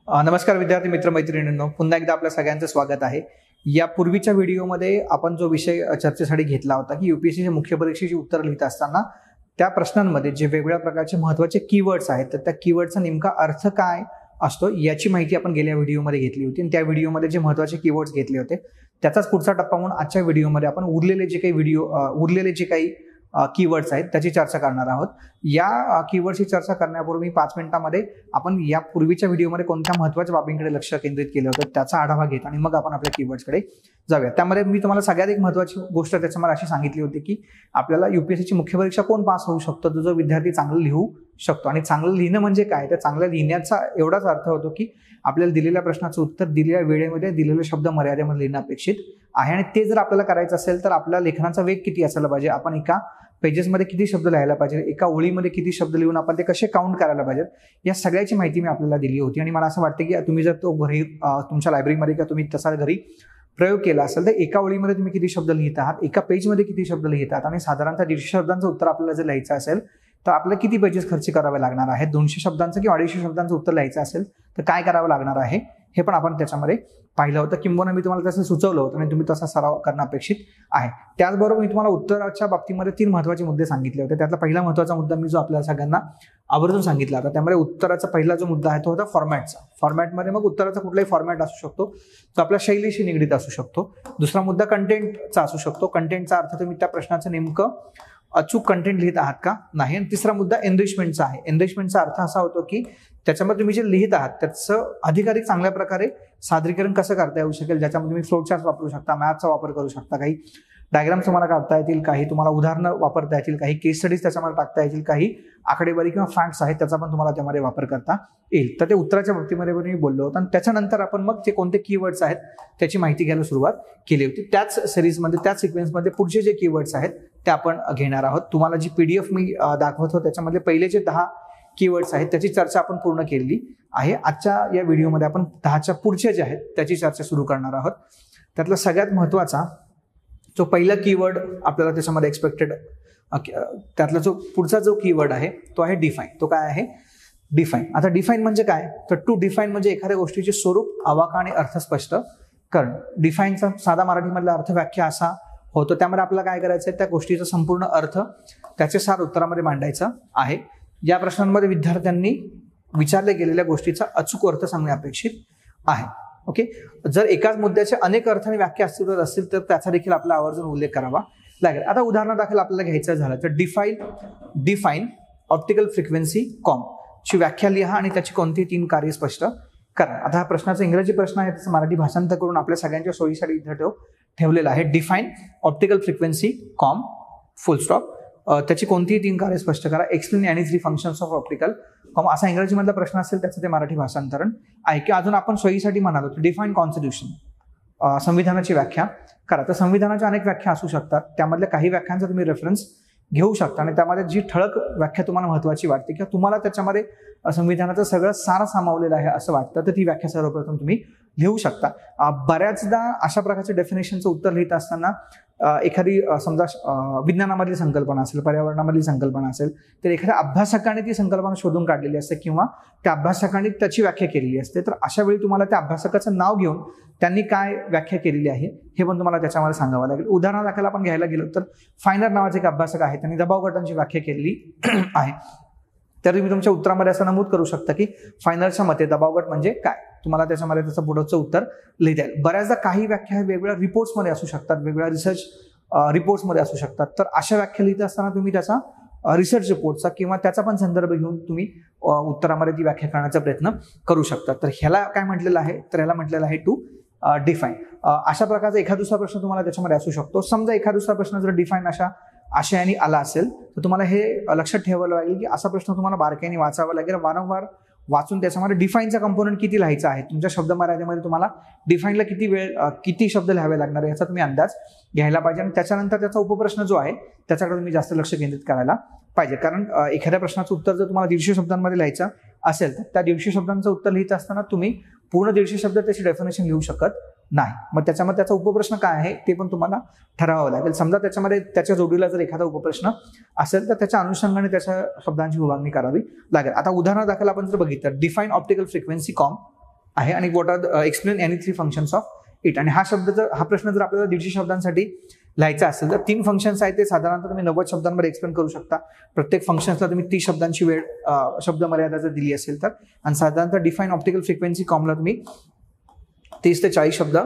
नमस्कार विद्यार्थी मित्र मैत्रिणींनो, पुन्हा एकदा आपल्या सगळ्यांचं स्वागत आहे. या पूर्वीच्या व्हिडिओमध्ये आपण जो विषय चर्चेसाठी घेतला होता की यूपीएससीच्या मुख्य परीक्षेची उत्तर लिहित असताना त्या प्रश्नांमध्ये जे वेगवेगळ्या प्रकारचे महत्त्वाचे कीवर्ड्स आहेत तर त्या कीवर्डचा नेमका अर्थ काय असतो याची माहिती आपण गेल्या व्हिडिओमध्ये घेतली होती. आणि त्या व्हिडिओमध्ये जे महत्त्वाचे कीवर्ड्स घेतले होते त्याचाच पुढचा टप्पा म्हणून आजच्या व्हिडिओमध्ये आपण उरलेले जे काही कीवर्ड्स आहेत त्याची चर्चा करणार आहोत. या कीवर्डची चर्चा करण्यापूर्वी 5 मिनिटांमध्ये आपण या पूर्वीच्या व्हिडिओमध्ये कोणत्या महत्त्वाच्या बाबींकडे लक्ष केंद्रित केलं होतं त्याचा आढावा घेत आणि मग आपण आपल्या कीवर्ड्सकडे जाऊया. त्यामध्ये मी तुम्हाला सगळ्यात एक महत्त्वाची गोष्ट त्याच्यामध्ये अशी सांगितली होती की आपल्याला यूपीएससीची मुख्य परीक्षा कोण पास होऊ शकतो, जो विद्यार्थी चांगलं लिहू शकतो. आणि चांगलं लिहिणं म्हणजे काय, तर चांगलं लिहिण्याचा एवढाच अर्थ होतो की आपल्याला दिलेल्या प्रश्नाचं उत्तर दिलेल्या वेळेमध्ये दिलेले शब्द मर्यादेमध्ये लिहिणं अपेक्षित आहे. आणि ते जर आपल्याला करायचं असेल तर आपल्या लेखनाचा वेग किती असायला पाहिजे, आपण एका पेजेसमध्ये किती शब्द लिहायला पाहिजे, एका ओळीमध्ये किती शब्द लिहून आपण ते कसे काउंट करायला पाहिजेत, या सगळ्याची माहिती मी आपल्याला दिली होती. आणि मला असं वाटतं की तुम्ही जर तो घरी तुमच्या लायब्ररीमध्ये किंवा तुम्ही तसा घरी प्रयोग केला असेल तर एका ओळीमध्ये तुम्ही किती शब्द लिहित आहात, एका पेजमध्ये किती शब्द लिहित आहात आणि साधारणतः 150 शब्दांचं उत्तर आपल्याला जर लिहायचं असेल तर आपल्याला किती पेजेस खर्च करावे लागणार आहेत, 200 शब्दांचं किंवा 250 शब्दांचं उत्तर लिहायचं असेल तर काय करावं लागणार आहे हे पण आपण त्याच्यामध्ये पाहिलं होतं. किंबहुना मी तुम्हाला तसं सुचवलं होतं आणि तुम्ही तसा सराव करणं अपेक्षित आहे. त्याचबरोबर मी तुम्हाला उत्तराच्या बाबतीमध्ये 3 महत्त्वाचे मुद्दे सांगितले होते. त्यातला पहिला महत्त्वाचा मुद्दा मी जो आपल्याला सगळ्यांना आवर्जून सांगितला होता त्यामध्ये उत्तराचा पहिला जो मुद्दा आहे तो होता फॉर्मॅटचा. फॉर्मॅटमध्ये मग उत्तराचा कुठलाही फॉर्मॅट असू शकतो जो आपल्या शैलीशी निगडीत असू शकतो. दुसरा मुद्दा कंटेंटचा असू शकतो. कंटेंटचा अर्थ तुम्ही त्या प्रश्नाचं नेमकं अचूक कंटेंट लिहित आहात का नाही. आणि तिसरा मुद्दा एनरिचमेंटचा आहे. एनरिचमेंटचा अर्थ असा होतो की त्याच्यामध्ये तुम्ही जे लिहित आहात त्याचं अधिकाधिक चांगल्या प्रकारे सादरीकरण कसं करता येऊ शकेल, ज्याच्यामध्ये तुम्ही फ्लोचार्ट वापरू शकता, मॅपचा वापर करू शकता, काही डायग्राम तुम्हाला काढता येतील, काही तुम्हाला उदाहरणं वापरता येतील, काही केस स्टडीज त्याच्यामध्ये टाकता येतील, काही आकडेवारी किंवा फॅक्ट्स आहेत त्याचा पण तुम्हाला त्यामध्ये वापर करता येईल. तर ते उत्तराच्या बाबतीमध्ये पण मी बोललो होतो. आणि त्याच्यानंतर आपण मग ते कोणते कीवर्ड्स आहेत त्याची माहिती घ्यायला सुरुवात केली होती. त्याच सिरीजमध्ये त्याच सिक्वेन्समध्ये पुढचे जे कीवर्ड्स आहेत ते आपण घेणार आहोत. तुम्हाला जी PDF मी दाखवतो त्याच्यामध्ये पहिले जे 10 कीवर्ड्स आहेत त्याची चर्चा आपण पूर्ण केलेली आहे. आजच्या या व्हिडिओमध्ये आपण 10च्या पुढचे जे आहेत त्याची चर्चा सुरू करणार आहोत. त्यातला सगळ्यात महत्त्वाचा जो पहिला कीवर्ड आपल्याला त्याच्यामध्ये एक्सपेक्टेड त्यातला जो पुढचा जो कीवर्ड आहे तो आहे डिफाईन. तो काय आहे? डिफाईन. आता डिफाईन म्हणजे काय, तर टू डिफाईन म्हणजे एखाद्या गोष्टीचे स्वरूप, आवाका आणि अर्थ स्पष्ट करणं. डिफाईनचा साधा मराठीमधला अर्थ व्याख्या असा होतो. त्यामध्ये आपल्याला काय करायचं आहे, त्या गोष्टीचा संपूर्ण अर्थ त्याचे सार उत्तरामध्ये मांडायचं आहे. या प्रश्नांमध्ये विद्यार्थ्यांनी विचारल्या गेलेल्या गोष्टीचा अचूक अर्थ सांगणे अपेक्षित आहे. ओके. जर एकाच मुद्द्याचे अनेक अर्थ आणि व्याख्या अस्तित्वात असतील तर त्याचा देखील आपला आवर्जून उल्लेख करावा लागेल. आता उदाहरणादाखल आपल्याला घ्यायचं झालं तर डिफाईन ऑप्टिकल फ्रिक्वेन्सी कॉम ची व्याख्या लिहा आणि त्याची कोणती 3 कार्य स्पष्ट करा. आता हा प्रश्नाचा इंग्रजी प्रश्न आहे, त्याचं मराठी भाषांतर करून आपल्या सगळ्यांच्या सोयीसाठी इथं ठेवलेला आहे. डिफाईन ऑप्टिकल फ्रिक्वेन्सी कॉम फुल स्टॉप. त्याची कोणतीही 3 कार्य स्पष्ट करा. Explain any 3 functions of optical com असा इंग्रजीमधला प्रश्न असेल त्याचं ते मराठी भाषांतरण आहे. की अजून आपण सोयीसाठी म्हणालो तर डिफाईन कॉन्स्टिट्यूशन, संविधानाची व्याख्या करा. तर संविधानाच्या अनेक व्याख्या असू शकतात, त्यामधल्या काही व्याख्यांचा तुम्ही रेफरन्स घेऊ शकता आणि त्यामध्ये जी ठळक व्याख्या तुम्हाला महत्त्वाची वाटते किंवा तुम्हाला त्याच्यामध्ये संविधानाचं सगळं सार सामावलेलं आहे असं वाटतं तर ती व्याख्या सर्वप्रथम तुम्ही लिहू शकता. बऱ्याचदा अशा प्रकारच्या डेफिनेशनचं उत्तर लिहित असताना एखादी समजा विज्ञानामधली संकल्पना असेल, पर्यावरणामधली संकल्पना असेल तर एखाद्या अभ्यासकाने ती संकल्पना शोधून काढलेली असते किंवा त्या अभ्यासकाने त्याची व्याख्या केलेली असते. तर अशा वेळी तुम्हाला त्या अभ्यासकाचं नाव घेऊन त्यांनी काय व्याख्या केलेली आहे हे पण तुम्हाला त्याच्यामध्ये सांगावं लागेल. उदाहरणादाखल आपण घ्यायला गेलो तर फायनर नावाचे एक अभ्यासक आहे, त्यांनी दबाव गटांची व्याख्या केलेली आहे. तर तुम्ही तुमच्या उत्तरामध्ये असं नमूद करू शकता की फायनरच्या मते दबाव गट म्हणजे काय, तुम्हाला त्याच्यामध्ये त्याचं पुढचं उत्तर लिहिता येईल. बऱ्याचदा काही व्याख्या वेगवेगळ्या रिपोर्ट्समध्ये असू शकतात, वेगवेगळ्या रिसर्च रिपोर्ट्समध्ये असू शकतात. तर अशा व्याख्या लिहित असताना तुम्ही त्याचा रिसर्च रिपोर्टचा किंवा त्याचा पण संदर्भ घेऊन तुम्ही उत्तरामध्ये ती व्याख्या करण्याचा प्रयत्न करू शकता. तर ह्याला काय म्हटलेलं आहे, तर ह्याला म्हटलेलं आहे टू डिफाईन. अशा प्रकारचा एखादा दुसरा प्रश्न तुम्हाला त्याच्यामध्ये असू शकतो. समजा एखादा दुसरा प्रश्न जर डिफाईन अशा आशयाने आला असेल तर तुम्हाला हे लक्षात ठेवावं लागेल की असा प्रश्न तुम्हाला बारकाईने वाचावा लागेल, वारंवार वाचून त्याच्यामध्ये डिफाईनचा कंपोनंट किती लिहायचा आहे, तुमच्या शब्द मर्यादेमध्ये तुम्हाला डिफाईनला किती शब्द लिहावे लागणार आहे याचा तुम्ही अंदाज घ्यायला पाहिजे. आणि त्याच्यानंतर त्याचा उपप्रश्न जो आहे त्याच्याकडे तुम्ही जास्त लक्ष केंद्रित करायला पाहिजे. कारण एखाद्या प्रश्नाचं उत्तर जर तुम्हाला 150 शब्दांमध्ये लिहायचं असेल तर त्या 150 शब्दांचं उत्तर लिहित असताना तुम्ही पूर्ण 150 शब्द त्याची डेफिनेशन लिहू शकत नाही. मग त्याच्यामध्ये त्याचा उपप्रश्न काय आहे ते पण तुम्हाला ठरवावं लागेल. समजा त्याच्यामध्ये त्याच्या जोडीला जर एखादा उपप्रश्न असेल तर त्याच्या अनुषंगाने त्याच्या शब्दांची विभागणी करावी लागेल. आता उदाहरणादाखल आपण जर बघितलं डिफाईन ऑप्टिकल फ्रिक्वेन्सी कॉम आहे आणि what are explain any 3 functions of it. आणि हा प्रश्न जर आपल्याला 150 शब्दांसाठी लिहायचा असेल तर 3 फंक्शन्स आहेत ते साधारणतः तुम्ही 90 शब्दांमध्ये एक्सप्लेन करू शकता. प्रत्येक फंक्शन्सला तुम्ही 30 शब्दांची वेळ शब्द मर्यादा जर दिली असेल तर, आणि साधारणतः डिफाईन ऑप्टिकल फ्रिक्वेन्सी कॉमला तुम्ही 30 ते 40 शब्द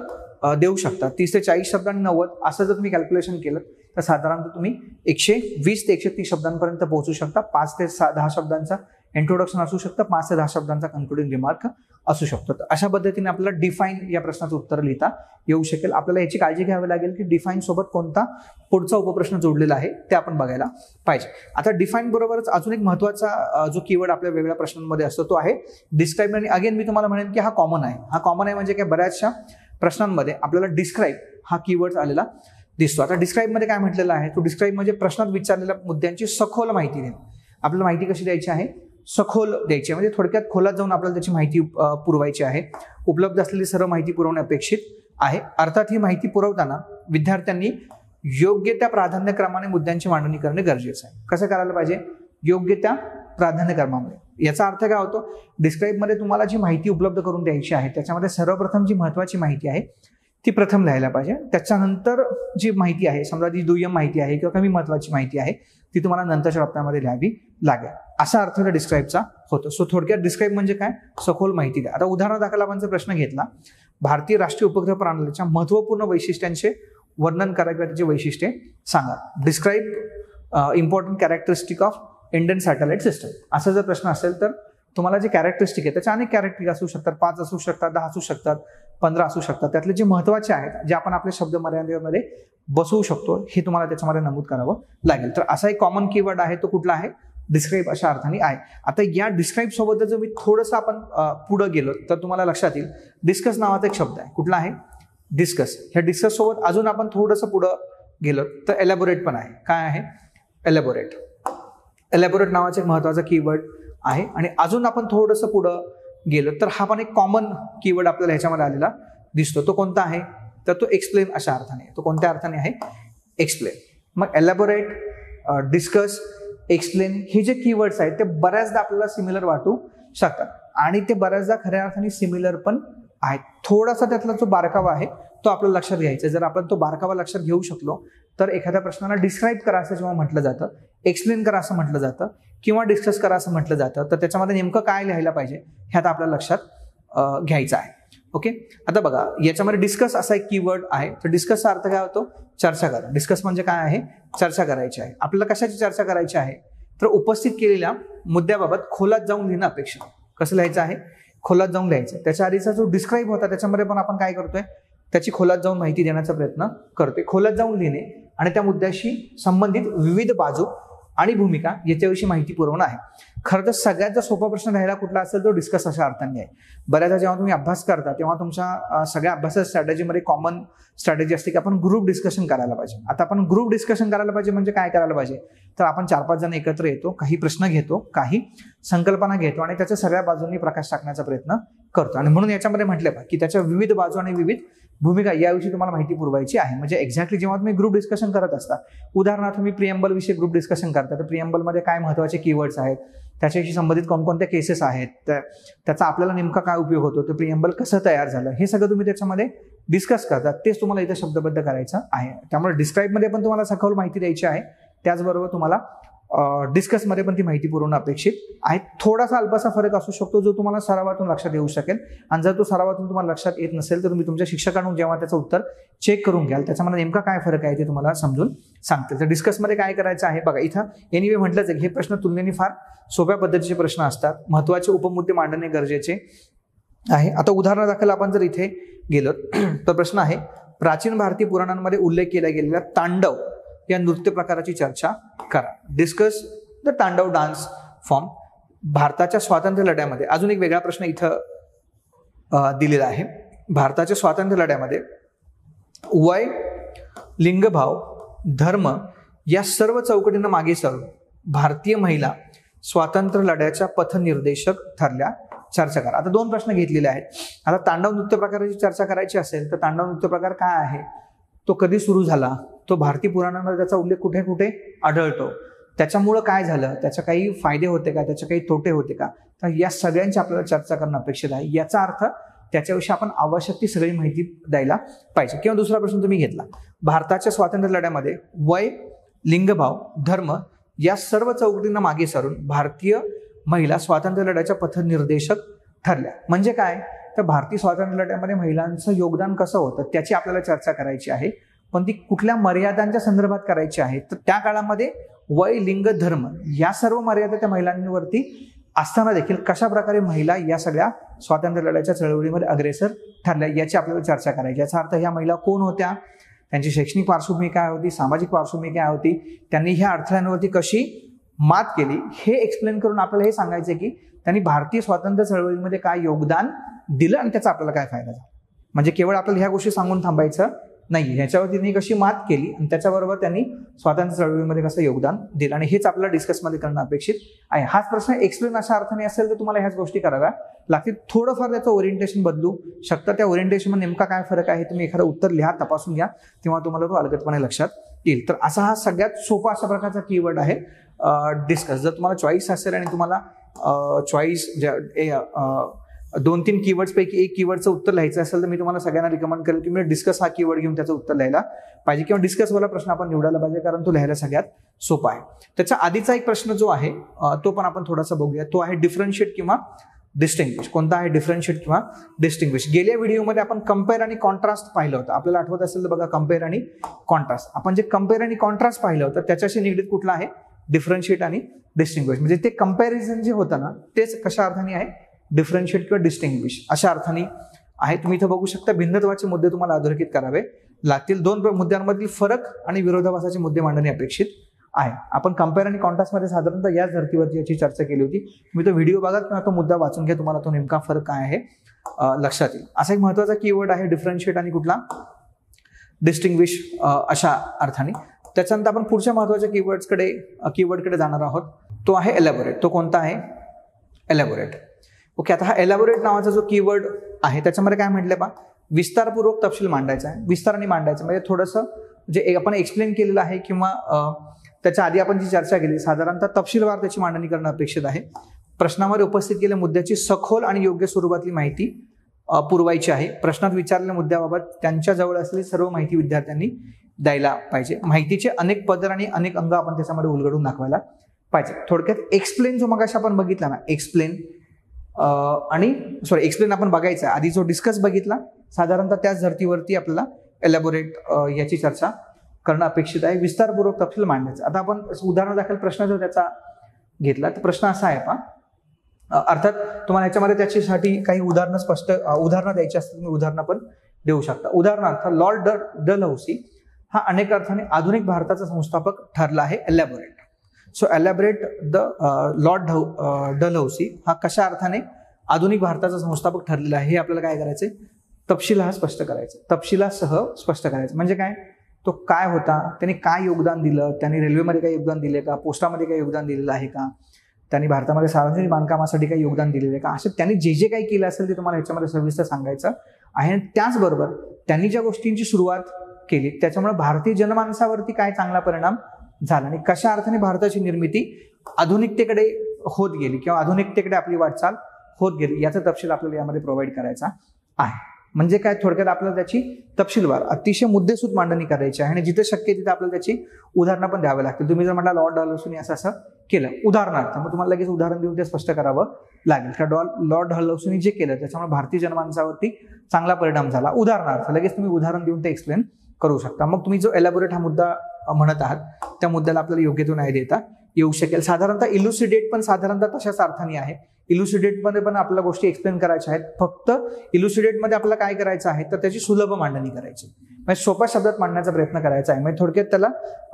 देऊ शकता. 30 ते 40 शब्द आणि 90 असं जर तुम्ही कॅल्क्युलेशन केलं तर साधारणतः तुम्ही 120 ते 130 शब्दांपर्यंत पोहोचू शकता. 5 ते 10 शब्दांचा इंट्रोडक्शन असू शकतं, 5 ते 10 शब्दांचा कन्क्लुडिंग रिमार्क असू शकतो. तर अशा पद्धतीने आपल्याला डिफाईन या प्रश्नाचं उत्तर लिहिता येऊ शकेल. आपल्याला याची काळजी घ्यावी लागेल की डिफाईन सोबत कोणता पुढचा उपप्रश्न जोडलेला आहे ते आपण बघायला पाहिजे. आता डिफाईन बरोबरच अजून एक महत्त्वाचा जो कीवर्ड आपल्या वेगळ्या प्रश्नांमध्ये असतो तो आहे डिस्क्राईब. आणि अगेन मी तुम्हाला म्हणेन की हा कॉमन आहे. हा कॉमन आहे म्हणजे काय, बऱ्याचशा प्रश्नांमध्ये आपल्याला डिस्क्राईब हा कीवर्ड आलेला दिसतो. आता डिस्क्राईबमध्ये काय म्हटलेलं आहे, तो डिस्क्राईब म्हणजे प्रश्नात विचारलेल्या मुद्द्यांची सखोल माहिती देणे. आपल्याला माहिती कशी द्यायची आहे, सखोल द्यायची, म्हणजे थोडक्यात खोलात जाऊन आपल्याला त्याची माहिती पुरवायची आहे. उपलब्ध असलेली सर्व माहिती पुरवणे अपेक्षित आहे. अर्थात ही माहिती पुरवताना विद्यार्थ्यांनी योग्य त्या प्राधान्यक्रमाने मुद्द्यांची मांडणी करणे गरजेचं आहे. कसं करायला पाहिजे, योग्य त्या प्राधान्यक्रमामध्ये. याचा अर्थ काय होतो, डिस्क्राईबमध्ये तुम्हाला जी माहिती उपलब्ध करून द्यायची आहे त्याच्यामध्ये सर्वप्रथम जी महत्त्वाची माहिती आहे ती प्रथम लिहायला पाहिजे. त्याच्यानंतर जी माहिती आहे, समजा जी दुय्यम माहिती आहे किंवा कमी महत्त्वाची माहिती आहे ती तुम्हाला नंतरच्या टप्प्यामध्ये लिहावी लागेल, असा अर्थ त्या डिस्क्राईबचा होतो. सो थोडक्यात डिस्क्राईब म्हणजे काय, सखोल माहिती द्या. आता उदाहरणादाखल आपण जर प्रश्न घेतला, भारतीय राष्ट्रीय उपग्रह प्रणालीच्या महत्त्वपूर्ण वैशिष्ट्यांचे वर्णन करा किंवा त्याची वैशिष्ट्ये सांगा. Describe important characteristic of Indian satellite system, असा जर प्रश्न असेल तर तुम्हाला जे कॅरेक्टरिस्टिक आहे त्याच्या अनेक कॅरेक्टरिस्टिक असू शकतात, 5 असू शकतात, 10 असू शकतात, 15 असू शकतात. त्यातले जे महत्त्वाचे आहेत जे आपण आपल्या शब्द मर्यादेमध्ये बसवू शकतो हे तुम्हाला त्याच्यामध्ये नमूद करावं लागेल. तर असा एक कॉमन कीवर्ड आहे, तो कुठला आहे, डिस्क्राईब अशा अर्थाने आहे. आता या डिस्क्राईब सोबत जर मी थोडंसं आपण पुढं गेलो तर तुम्हाला लक्षात येईल डिस्कस नावाचा एक शब्द आहे. कुठला आहे, डिस्कस. ह्या डिस्कस सोबत अजून आपण थोडंसं पुढं गेलो तर एलॅबोरेट पण आहे. काय आहे, एलॅबोरेट. एलॅबोरेट नावाचा एक महत्त्वाचा कीवर्ड आहे. आणि अजून आपण थोडंसं पुढं गेलो तर हा पण एक कॉमन कीवर्ड आपल्याला ह्याच्यामध्ये आलेला दिसतो. तो कोणता आहे, तर तो एक्सप्लेन अशा अर्थाने. तो कोणत्या अर्थाने आहे, एक्सप्लेन. मग एलॅबोरेट, डिस्कस, एक्सप्लेन हे जे कीवर्ड्स आहेत ते बऱ्याचदा आपल्याला सिमिलर वाटू शकतात आणि ते बऱ्याचदा खऱ्या अर्थाने सिमिलर पण आहेत. थोडासा त्यातला जो बारकावा आहे तो आपल्याला लक्षात घ्यायचा. जर आपण तो बारकावा लक्षात घेऊ शकलो तर एखाद्या प्रश्नाला डिस्क्राईब करा असं जेव्हा म्हटलं जातं, एक्सप्लेन करा असं म्हटलं जातं किंवा डिस्कस करा असं म्हटलं जातं तर त्याच्यामध्ये नेमकं काय लिहायला पाहिजे हे आता आपल्याला लक्षात घ्यायचं आहे. ओके, आता बघा याच्यामध्ये डिस्कस असा एक कीवर्ड आहे. तर डिस्कसचा अर्थ काय होतो, चर्चा करा. डिस्कस म्हणजे काय आहे, चर्चा करायची आहे. आपल्याला कशाची चर्चा करायची आहे, तर उपस्थित केलेल्या मुद्द्याबाबत खोलात जाऊन लिहिणं अपेक्षित. कसं लिहायचं आहे, खोलात जाऊन लिहायचं. त्याच्या आधीचा जो डिस्क्राईब होता त्याच्यामध्ये पण आपण काय करतोय, त्याची खोलात जाऊन माहिती देण्याचा प्रयत्न करतोय. खोलात जाऊन लिहिणे आणि त्या मुद्द्याशी संबंधित विविध बाजू आणि भूमिका याच्याविषयी माहिती पुरवणं आहे. खरं तर सगळ्यात सोपा प्रश्न राहिला कुठला असेल तो डिस्कस अशा अर्थाने आहे. बऱ्याचदा जेव्हा तुम्ही अभ्यास करता तेव्हा तुमच्या सगळ्या अभ्यासाच्या स्ट्रॅटेजीमध्ये कॉमन स्ट्रॅटेजी असते की आपण ग्रुप डिस्कशन करायला पाहिजे. आता आपण ग्रुप डिस्कशन करायला पाहिजे म्हणजे काय करायला पाहिजे, तर आपण 4-5 जण एकत्र येतो, काही प्रश्न घेतो, काही संकल्पना घेतो आणि त्याच्या सगळ्या बाजूंनी प्रकाश टाकण्याचा प्रयत्न करतो. आणि म्हणून याच्यामध्ये म्हटलं की त्याच्या विविध बाजू आणि विविध भूमिका याविषयी तुम्हाला माहिती पुरवायची आहे. म्हणजे एक्झॅक्टली जेव्हा तुम्ही ग्रुप डिस्कशन करत असता, उदाहरणार्थ तुम्ही प्रिएम्बल विषयी ग्रुप डिस्कशन करता तर प्रिएम्बलमध्ये काय महत्त्वाचे कीवर्ड्स आहेत, त्याच्याशी संबंधित कोणकोणत्या केसेस आहेत, त्याचा आपल्याला नेमका काय उपयोग होतो, ते प्रिएम्बल कसं तयार झालं, हे सगळं तुम्ही त्याच्यामध्ये डिस्कस करतात. तेच तुम्हाला इथे शब्दबद्ध करायचं आहे. त्यामुळे डिस्क्राईबमध्ये पण तुम्हाला सखोल माहिती द्यायची आहे, त्याचबरोबर तुम्हाला डिस्कसमध्ये पण ती माहिती पुरवणं अपेक्षित आहे. थोडासा अल्पसा फरक असू शकतो जो तुम्हाला सरावातून लक्षात येऊ शकेल. आणि जर तो सरावातून तुम्हाला लक्षात येत नसेल तर तुम्ही तुमच्या शिक्षकांकडून जेव्हा त्याचं उत्तर चेक करून घ्याल त्याच्यामध्ये नेमका काय फरक आहे ते तुम्हाला समजून सांगतील. तर डिस्कसमध्ये काय करायचं आहे बघा, इथं एनिवे म्हटलंच आहे हे प्रश्न तुलनेने फार सोप्या पद्धतीचे प्रश्न असतात. महत्त्वाचे उपमुद्दे मांडणे गरजेचे आहे. आता उदाहरणादाखल आपण जर इथे गेलो तर प्रश्न आहे, प्राचीन भारतीय पुराणांमध्ये उल्लेख केला गेलेला तांडव या नृत्य प्रकाराची चर्चा करा. डिस्कस द तांडव डान्स फॉर्म. भारताच्या स्वातंत्र्य लढ्यामध्ये अजून एक वेगळा प्रश्न इथं दिलेला आहे. भारताच्या स्वातंत्र्य लढ्यामध्ये वय, लिंगभाव, धर्म या सर्व चौकटींना मागे सारून भारतीय महिला स्वातंत्र्य लढ्याच्या पथनिर्देशक ठरल्या. चर्चा करा. आता 2 प्रश्न घेतलेले आहेत. आता तांडव नृत्य प्रकाराची चर्चा करायची असेल तर तांडव नृत्य प्रकार काय आहे, तो कधी सुरू झाला, तो भारतीय पुराणांमध्ये त्याचा उल्लेख कुठे कुठे आढळतो, त्याच्यामुळं काय झालं, त्याचे काही फायदे होते का, त्याचे काही तोटे होते का, तर या सगळ्यांची आपल्याला चर्चा करणं अपेक्षित आहे. याचा अर्थ त्याच्याविषयी आपण आवश्यक ती सगळी माहिती द्यायला पाहिजे. किंवा दुसरा प्रश्न तुम्ही घेतला, भारताच्या स्वातंत्र्य लढ्यामध्ये वय, लिंगभाव, धर्म या सर्व चौकटींना मागे सारून भारतीय महिला स्वातंत्र्य लढ्याच्या पथनिर्देशक ठरल्या. म्हणजे काय, तर भारतीय स्वातंत्र्य लढ्यामध्ये महिलांचं योगदान कसं होतं त्याची आपल्याला चर्चा करायची आहे, पण ती कुठल्या मर्यादांच्या संदर्भात करायची आहे. तर त्या काळामध्ये वय, लिंग, धर्म या सर्व मर्यादा त्या महिलांवरती असताना देखील कशा प्रकारे महिला या सगळ्या स्वातंत्र्य लढ्याच्या चळवळीमध्ये अग्रेसर ठरल्या याची आपल्याला चर्चा करायची. याचा अर्थ ह्या महिला कोण होत्या, त्यांची शैक्षणिक पार्श्वभूमी काय होती, सामाजिक पार्श्वभूमी काय होती, त्यांनी ह्या अडथळ्यांवरती कशी मात केली हे एक्सप्लेन करून आपल्याला हे सांगायचं की त्यांनी भारतीय स्वातंत्र्य चळवळीमध्ये काय योगदान दिलं आणि त्याचा आपल्याला काय फायदा झाला. म्हणजे केवळ आपल्याला ह्या गोष्टी सांगून थांबायचं नाही, ह्याच्यावरती त्यांनी कशी मात केली आणि त्याच्याबरोबर त्यांनी स्वातंत्र्य चळवळीमध्ये कसं योगदान दिलं आणि हेच आपल्याला डिस्कसमध्ये करणं अपेक्षित आहे. हाच प्रश्न एक्सप्लेन अशा अर्थाने असेल तर तुम्हाला ह्याच गोष्टी कराव्या लागतील. थोडंफार त्याचं ओरिएंटेशन बदलू शकतं, त्या ओरिएंटेशनमध्ये नेमका काय फरक आहे तुम्ही एखादं उत्तर लिहा, तपासून घ्या, तेव्हा तुम्हाला तो अलगदपणे लक्षात येईल. तर असा हा सगळ्यात सोपा अशा प्रकारचा कीवर्ड आहे डिस्कस. जर तुम्हाला चॉईस असेल आणि तुम्हाला चॉईस 2-3 कीवर्ड्स पैकी एक कीवर्डचं उत्तर लिहायचं असेल तर मी तुम्हाला सगळ्यांना रिकमेंड करेल की मी डिस्कस हा कीवर्ड घेऊन त्याचं उत्तर लिहायला पाहिजे किंवा डिस्कसवाला प्रश्न आपण निवडायला पाहिजे, कारण तो लिहायला सगळ्यात सोपा आहे. त्याचा आधीचा एक प्रश्न जो आहे तो पण आपण थोडासा बघूया. तो आहे डिफरन्शिएट किंवा डिस्टिंग्विश. कोणता आहे डिफरन्शिएट किंवा डिस्टिंग्विश? गेल्या व्हिडिओमध्ये आपण कंपेअर आणि कॉन्ट्रास्ट पाहिलं होतं. आपल्याला आठवत असेल तर बघा, कंपेअर आणि कॉन्ट्रास्ट. आपण जे कंपेअर आणि कॉन्ट्रास्ट पाहिलं होतं त्याच्याशी निगडीत कुठला आहे, डिफरन्शिएट आणि डिस्टिंग्विश. म्हणजे ते कंपॅरिझन जे होतं ना तेच कशा अर्थाने आहे, डिफरन्शिएट किंवा डिस्टिंग्विश अशा अर्थाने आहे. तुम्ही इथं बघू शकता भिन्नत्वाचे मुद्दे तुम्हाला अधोरेखित करावे लागतील. 2 मुद्द्यांमधील फरक आणि विरोधाभासाचे मुद्दे मांडणे अपेक्षित आहे. आपण कंपेअर आणि कॉन्ट्रास्टमध्ये साधारणतः याच धर्तीवरती याची चर्चा केली होती. तुम्ही तो व्हिडिओ बघा किंवा तो मुद्दा वाचून घ्या, तुम्हाला तो नेमका फरक काय आहे लक्षात येईल. असा एक महत्त्वाचा कीवर्ड आहे डिफरन्शिएट आणि कुठला, डिस्टिंग्विश अशा अर्थाने. त्याच्यानंतर आपण पुढच्या महत्त्वाच्या कीवर्डकडे जाणार आहोत. तो आहे एलॅबोरेट. तो कोणता आहे, एलॅबोरेट. ओके, आता हा एलॅबोरेट नावाचा जो कीवर्ड आहे त्याच्यामध्ये काय म्हटलं पहा, विस्तारपूर्वक तपशील मांडायचा आहे. विस्ताराने मांडायचं म्हणजे थोडंसं जे आपण एक्सप्लेन केलेलं आहे किंवा त्याच्या आधी आपण जी चर्चा केली साधारणतः तपशीलवार त्याची मांडणी करणं अपेक्षित आहे. प्रश्नामध्ये उपस्थित केलेल्या मुद्द्याची सखोल आणि योग्य स्वरूपातली माहिती पुरवायची आहे. प्रश्नात विचारलेल्या मुद्द्याबाबत त्यांच्या जवळ असलेली सर्व माहिती विद्यार्थ्यांनी द्यायला पाहिजे. माहितीचे अनेक पदर आणि अनेक अंग आपण त्याच्यामध्ये उलगडून दाखवायला पाहिजे. थोडक्यात एक्सप्लेन जो मगाशी आपण बघितला ना, एक्सप्लेन आपण बघायचा आधी जो डिस्कस बघितला साधारणतः त्याच धर्तीवरती आपल्याला एलॅबोरेट याची चर्चा करणं अपेक्षित आहे. विस्तारपूर्वक तपशील मांडायचं. आता आपण उदाहरण दाखल प्रश्न जो त्याचा घेतला तर प्रश्न असा आहे पहा, अर्थात तुम्हाला याच्यामध्ये त्याच्यासाठी काही उदाहरणं द्यायची असतील तुम्ही उदाहरणं पण देऊ शकता. उदाहरणार्थ लॉर्ड डलहौसी हा अनेक अर्थाने आधुनिक भारताचा संस्थापक ठरला आहे. Elaborate. So elaborate the Lord Dalhousie हा कशा अर्थाने आधुनिक भारताचा संस्थापक ठरलेला आहे हे आपल्याला काय करायचंय, तपशिलासह स्पष्ट करायचं. तपशिलासह स्पष्ट करायचं म्हणजे काय, तो काय होता, त्यांनी काय योगदान दिलं, त्यांनी रेल्वेमध्ये काही योगदान दिले का, पोस्टामध्ये काही योगदान दिलेलं आहे का, त्यांनी भारतामध्ये सार्वजनिक बांधकामासाठी काही योगदान दिलेलं आहे का, असं त्यांनी जे काही केलं असेल ते तुम्हाला ह्याच्यामध्ये सविस्तर सांगायचं आहे. त्याचबरोबर त्यांनी ज्या गोष्टींची सुरुवात केली त्याच्यामुळे भारतीय जनमानसावरती काय चांगला परिणाम झाला आणि कशा अर्थाने भारताची निर्मिती आधुनिकतेकडे होत गेली किंवा आधुनिकतेकडे आपली वाटचाल होत गेली याचा तपशील आपल्याला यामध्ये प्रोव्हाइड करायचा आहे. म्हणजे काय, थोडक्यात आपल्याला त्याची तपशीलवार अतिशय मुद्देसूद मांडणी करायची आहे आणि जिथे शक्य तिथे आपल्याला त्याची उदाहरणं पण द्यावी लागतील. तुम्ही जर म्हटलं लॉर्ड डलहौसीने असं केलं उदाहरणार्थ, मग तुम्हाला लगेच उदाहरण देऊन ते स्पष्ट करावं लागेल. कारण लॉर्ड डलहौसीने जे केलं त्याच्यामुळे भारतीय जनमानसावरती चांगला परिणाम झाला. उदाहरणार्थ लगेच तुम्ही उदाहरण देऊन ते एक्सप्लेन करू शकता. मग तुम्ही जो एलॅबोरेट हा मुद्दा म्हणत आहात त्या मुद्द्याला आपल्याला योग्य तो न्याय देता येऊ शकेल. साधारणतः इल्युसिडेट पण साधारणतः तशाच अर्थाने आहे. इल्युसिडेटमध्ये पण आपल्याला गोष्टी एक्सप्लेन करायच्या आहेत. फक्त इल्युसिडेटमध्ये आपल्याला काय करायचं आहे तर त्याची सुलभ मांडणी करायची, म्हणजे सोप्या शब्दात मांडण्याचा प्रयत्न करायचा आहे. म्हणजे थोडक्यात त्याला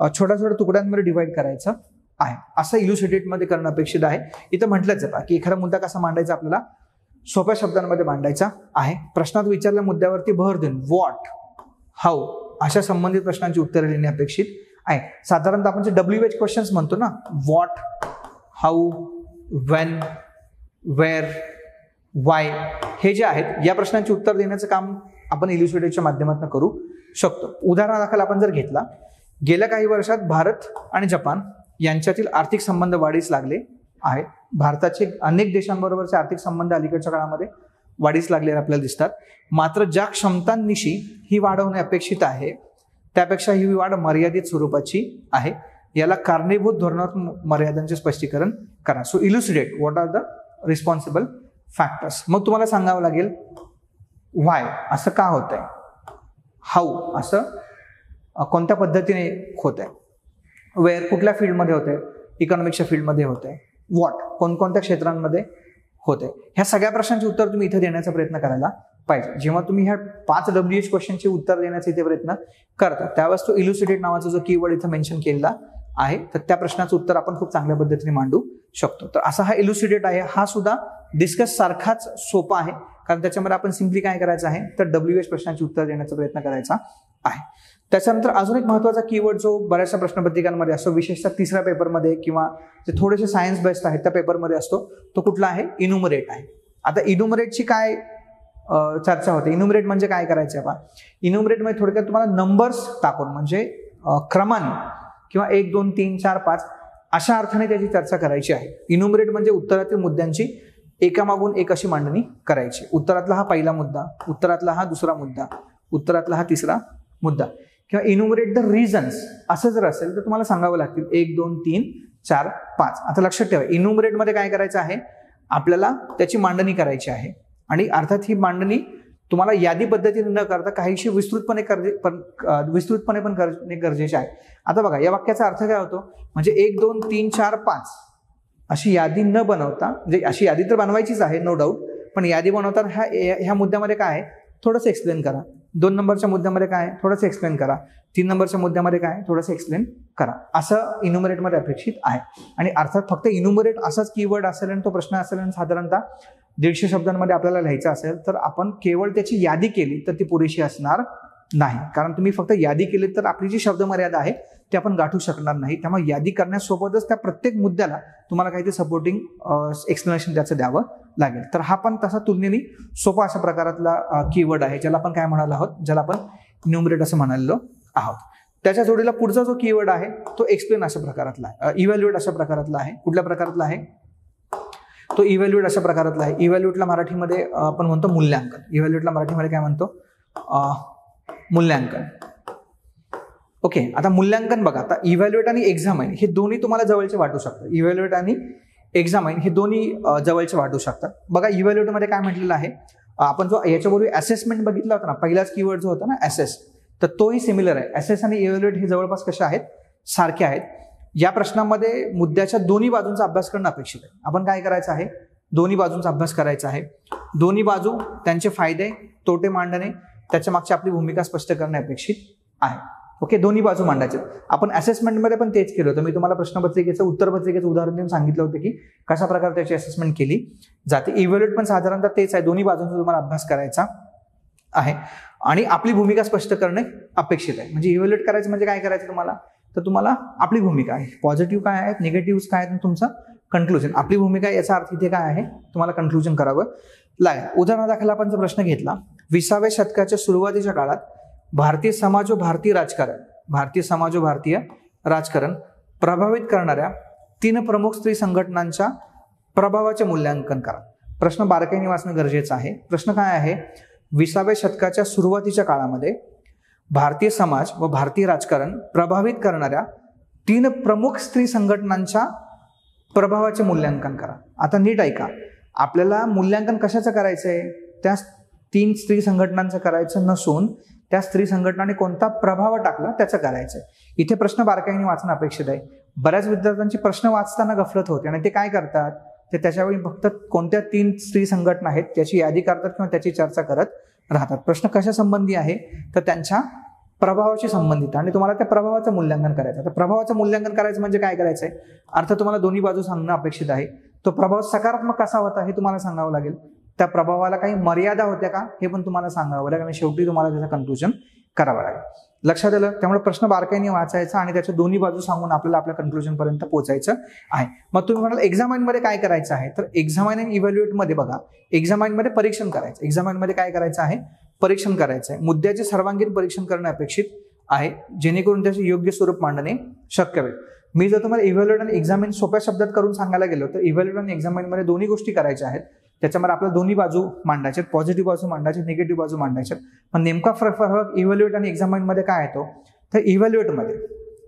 छोट्या छोट्या तुकड्यांमध्ये डिवाइड करायचं आहे. असं इल्युसिडेटमध्ये करणं अपेक्षित आहे. इथं म्हटलंच आहे की एखादा मुद्दा कसा मांडायचा आपल्याला सोप्या शब्दांमध्ये मांडायचा आहे. प्रश्नात विचारलेल्या मुद्द्यावरती भर देऊन व्हॉट, हाऊ अशा संबंधित प्रश्नांची उत्तरे देणे अपेक्षित आहे. साधारणतः आपण जे WH क्वेश्चन्स म्हणतो ना, what, how, when, where, why, हे जे आहेत या प्रश्नांची उत्तर देण्याचं काम आपण इल्युसिडेटच्या माध्यमातून करू शकतो. उदाहरणादाखल आपण जर घेतला, गेल्या काही वर्षात भारत आणि जपान यांच्यातील आर्थिक संबंध वाढीस लागले आहेत. भारताचे अनेक देशांबरोबरचे आर्थिक संबंध अलीकडच्या काळामध्ये वाढीस लागलेल्या आपल्याला दिसतात. मात्र ज्या क्षमतांनिशी ही वाढ होणे अपेक्षित आहे त्यापेक्षा ही वाढ मर्यादित स्वरूपाची आहे. याला कारणीभूत धोरणात्मक मर्यादांचे स्पष्टीकरण करा. So elucidate what are the responsible factors. मग तुम्हाला सांगावं लागेल व्हाय असं का होत आहे, हाऊ असं कोणत्या पद्धतीने होत आहे, वेअर कुठल्या फील्डमध्ये होत आहे, इकॉनॉमिक्सच्या फील्डमध्ये होत आहे, व्हॉट कोणकोणत्या क्षेत्रांमध्ये होते. ह्या सगळ्या प्रश्नांचे उत्तर तुम्ही इथे देण्याचा प्रयत्न करायला पाहिजे. जेव्हा तुम्ही ह्या 5 WH क्वेश्चनचे उत्तर देण्याचा इथे प्रयत्न करता त्यावेळेस तो इल्युसिडेट नावाचा जो कीवर्ड इथे मेन्शन केलेला आहे तर त्या प्रश्नाचं उत्तर आपण खूप चांगल्या पद्धतीने मांडू शकतो. तर असा हा इल्युसिडेट आहे. हा सुद्धा डिस्कस सारखाच सोपा आहे कारण त्याच्यामध्ये आपण सिम्पली काय करायचं आहे तर WH प्रश्नांचे उत्तर देण्याचा प्रयत्न करायचा आहे. त्याच्यानंतर अजून एक महत्त्वाचा कीवर्ड जो बऱ्याचशा प्रश्नपत्रिकांमध्ये असतो, विशेषतः तिसऱ्या पेपरमध्ये किंवा जे थोडेसे सायन्स बेस्ड आहेत त्या पेपरमध्ये असतो, तो कुठला आहे, इन्युमरेट आहे. आता इन्युमरेटची काय चर्चा होते. इन्युमरेट म्हणजे काय करायचं आहे, इन्युमरेट मध्ये थोडक्यात तुम्हाला नंबर्स टाकून म्हणजे क्रमाने किंवा 1 2 3 4 5 अशा अर्थाने त्याची चर्चा करायची आहे. इन्युमरेट म्हणजे उत्तरातील मुद्द्यांची एकामागून एक अशी मांडणी करायची. उत्तरातला हा पहिला मुद्दा, उत्तरातला हा दुसरा मुद्दा, उत्तरातला हा तिसरा मुद्दा, किंवा इन्युमरेट द रिझन्स असं जर असेल तर तुम्हाला सांगावं लागतील 1 2 3 4 5. आता लक्षात ठेवा इन्युमरेट मध्ये काय करायचं आहे, आपल्याला त्याची मांडणी करायची आहे आणि अर्थात ही मांडणी तुम्हाला यादी पद्धतीने न करता काहीशी विस्तृतपणे पण करणे गरजेचे आहे. आता बघा या वाक्याचा अर्थ काय होतो, म्हणजे 1 2 3 4 5 अशी यादी न बनवता, म्हणजे अशी यादी तर बनवायचीच आहे नो डाऊट, पण यादी बनवताना ह्या मुद्द्यामध्ये काय आहे थोडंसं एक्सप्लेन करा, 2 नंबरच्या मुद्द्यामध्ये काय आहे थोडंसं एक्सप्लेन करा, 3 नंबरच्या मुद्द्यामध्ये काय थोडंसं एक्सप्लेन करा, असं इन्युमरेटमध्ये अपेक्षित आहे. आणि अर्थात फक्त इन्युमरेट असाच कीवर्ड असेल आणि तो प्रश्न असेल आणि साधारणतः 150 शब्दांमध्ये आपल्याला लिहायचं असेल तर आपण केवळ त्याची यादी केली तर ती पुरेशी असणार नाही. कारण तुम्ही फक्त यादी केली तर आपली जी शब्द मर्यादा आहे ती आपण गाठू शकणार नाही. त्यामुळे यादी करण्यासोबतच त्या प्रत्येक मुद्द्याला तुम्हाला काहीतरी सपोर्टिंग एक्सप्लेनेशन त्याचं द्यावं लागेल. तर हा पण तसा तुलनेने सोपा अशा प्रकारातला कीवर्ड आहे ज्याला आपण काय म्हणालो आहोत, ज्याला आपण न्यूमरेट असं म्हणालो आहोत. त्याच्या जोडीला पुढचा जो कीवर्ड आहे तो एक्सप्लेन अशा प्रकारातला आहे, इव्हॅल्युएट अशा प्रकारातला आहे. कुठल्या प्रकारातला आहे तो, इव्हॅल्युएट अशा प्रकारातला आहे. इव्हॅल्युएटला मराठीमध्ये आपण म्हणतो मूल्यांकन. इव्हॅल्युएटला मराठीमध्ये काय म्हणतो, मूल्यांकन. ओके, आता मूल्यांकन बघा, आता इव्हॅल्युएट आणि एक्झामाइन हे दोन्ही तुम्हाला जवळचे वाटू शकतात. इव्हॅल्युएट आणि एक्झामाइन हे दोन्ही जवळचे वाटू शकतात. बघा इव्हॅल्युएटमध्ये काय म्हटलेलं आहे, आपण जो याच्यापूर्वी असेसमेंट बघितला होता ना, पहिलाच कीवर्ड जो होता ना असेस, तर तोही सिमिलर आहे. असेस आणि इव्हॅल्युएट हे जवळपास कशा आहेत, सारखे आहेत. या प्रश्नामध्ये मुद्द्याच्या दोन्ही बाजूंचा अभ्यास करणं अपेक्षित आहे. आपण काय करायचं आहे, दोन्ही बाजूंचा अभ्यास करायचा आहे. दोन्ही बाजू त्यांचे फायदे तोटे मांडणे, त्याच्या मागची आपली भूमिका स्पष्ट करणे अपेक्षित आहे. ओके, दोन्ही बाजू मांडायचे. आपण असेसमेंटमध्ये पण तेच केलं होतं. मी तुम्हाला प्रश्नपत्रिकेचं उत्तरपत्रिकेचं उदाहरण देऊन सांगितलं होतं की कशा प्रकारे त्याची असेसमेंट केली जाते. इव्हॅल्युएट पण साधारणतः तेच आहे, दोन्ही बाजूंचा तुम्हाला अभ्यास करायचा आहे आणि आपली भूमिका स्पष्ट करणे अपेक्षित आहे. म्हणजे इव्हॅल्युएट करायचं म्हणजे काय करायचं तुम्हाला, तर तुम्हाला आपली भूमिका आहे, पॉझिटिव्ह काय आहेत, निगेटिव्ह काय आहेत, तुमचं कन्क्लुजन. आपली भूमिका याचा अर्थ इथे काय आहे, तुम्हाला कन्क्लुजन करावं लागेल. उदाहरणादाखल आपण जर प्रश्न घेतला, 20व्या शतकाच्या सुरुवातीच्या काळात भारतीय समाज व भारतीय राजकारण प्रभावित करणाऱ्या 3 प्रमुख स्त्री संघटनांच्या प्रभावाचे मूल्यांकन करा. प्रश्न बारकाईने वाचणं गरजेचं आहे. प्रश्न काय आहे, 20व्या शतकाच्या सुरुवातीच्या काळामध्ये भारतीय समाज व भारतीय राजकारण प्रभावित करणाऱ्या 3 प्रमुख स्त्री संघटनांच्या प्रभावाचे मूल्यांकन करा. आता नीट ऐका, आपल्याला मूल्यांकन कशाचं करायचंय, त्या 3 स्त्री संघटनांचं करायचं नसून त्या स्त्री संघटनाने कोणता प्रभाव टाकला त्याचं करायचंय. इथे प्रश्न बारकाईने वाचणं अपेक्षित आहे. बऱ्याच विद्यार्थ्यांची प्रश्न वाचताना गफलत होते आणि ते काय करतात, ते त्याच्यावेळी फक्त कोणत्या 3 स्त्री संघटना आहेत त्याची यादी करतात किंवा त्याची चर्चा करत राहतात. प्रश्न कशा संबंधी आहे, तर त्यांच्या प्रभावाशी संबंधित आणि तुम्हाला त्या प्रभावाचं मूल्यांकन करायचं. तर प्रभावाचं मूल्यांकन करायचं म्हणजे काय करायचंय, अर्थ तुम्हाला दोन्ही बाजू सांगणं अपेक्षित आहे. तो प्रभाव सकारात्मक कसा होता हे तुम्हाला सांगावं लागेल. त्या प्रभावाला काही मर्यादा होत्या का हे पण तुम्हाला सांगावं लागेल आणि शेवटी तुम्हाला त्याचं कन्क्लुजन करावं लागेल. लक्षात आलं. त्यामुळे प्रश्न बारकाईने वाचायचा आणि त्याच्या दोन्ही बाजू सांगून आपल्याला आपल्या कन्क्लुजन पर्यंत पोहोचायचं आहे. मग तुम्ही म्हणाल एक्झामाइनमध्ये काय करायचं आहे, तर एक्झामाइन आणि इव्हॅल्युएटमध्ये बघा, एक्झामाइनमध्ये परीक्षण करायचं. एक्झामाइनमध्ये काय करायचं आहे, परीक्षण करायचं आहे. मुद्द्याचे सर्वांगीण परीक्षण करणे अपेक्षित आहे जेणेकरून त्याचे योग्य स्वरूप मांडणे शक्य होईल. मी जर तुम्हाला इव्हॅल्युएट आणि एक्झामाइन सोप्या शब्दात करून सांगायला गेलो तर इव्हॅल्युएट आणि एक्झामाइनमध्ये दोन्ही गोष्टी करायच्या आहेत. त्याच्यामध्ये आपल्याला दोन्ही बाजू मांडायचे, पॉझिटिव्ह बाजू मांडायचे, निगेटिव्ह बाजू मांडायचे. पण नेमका फरक इव्हॅल्युएट आणि एक्झामाइनमध्ये काय येतो, तर इव्हॅल्युएटमध्ये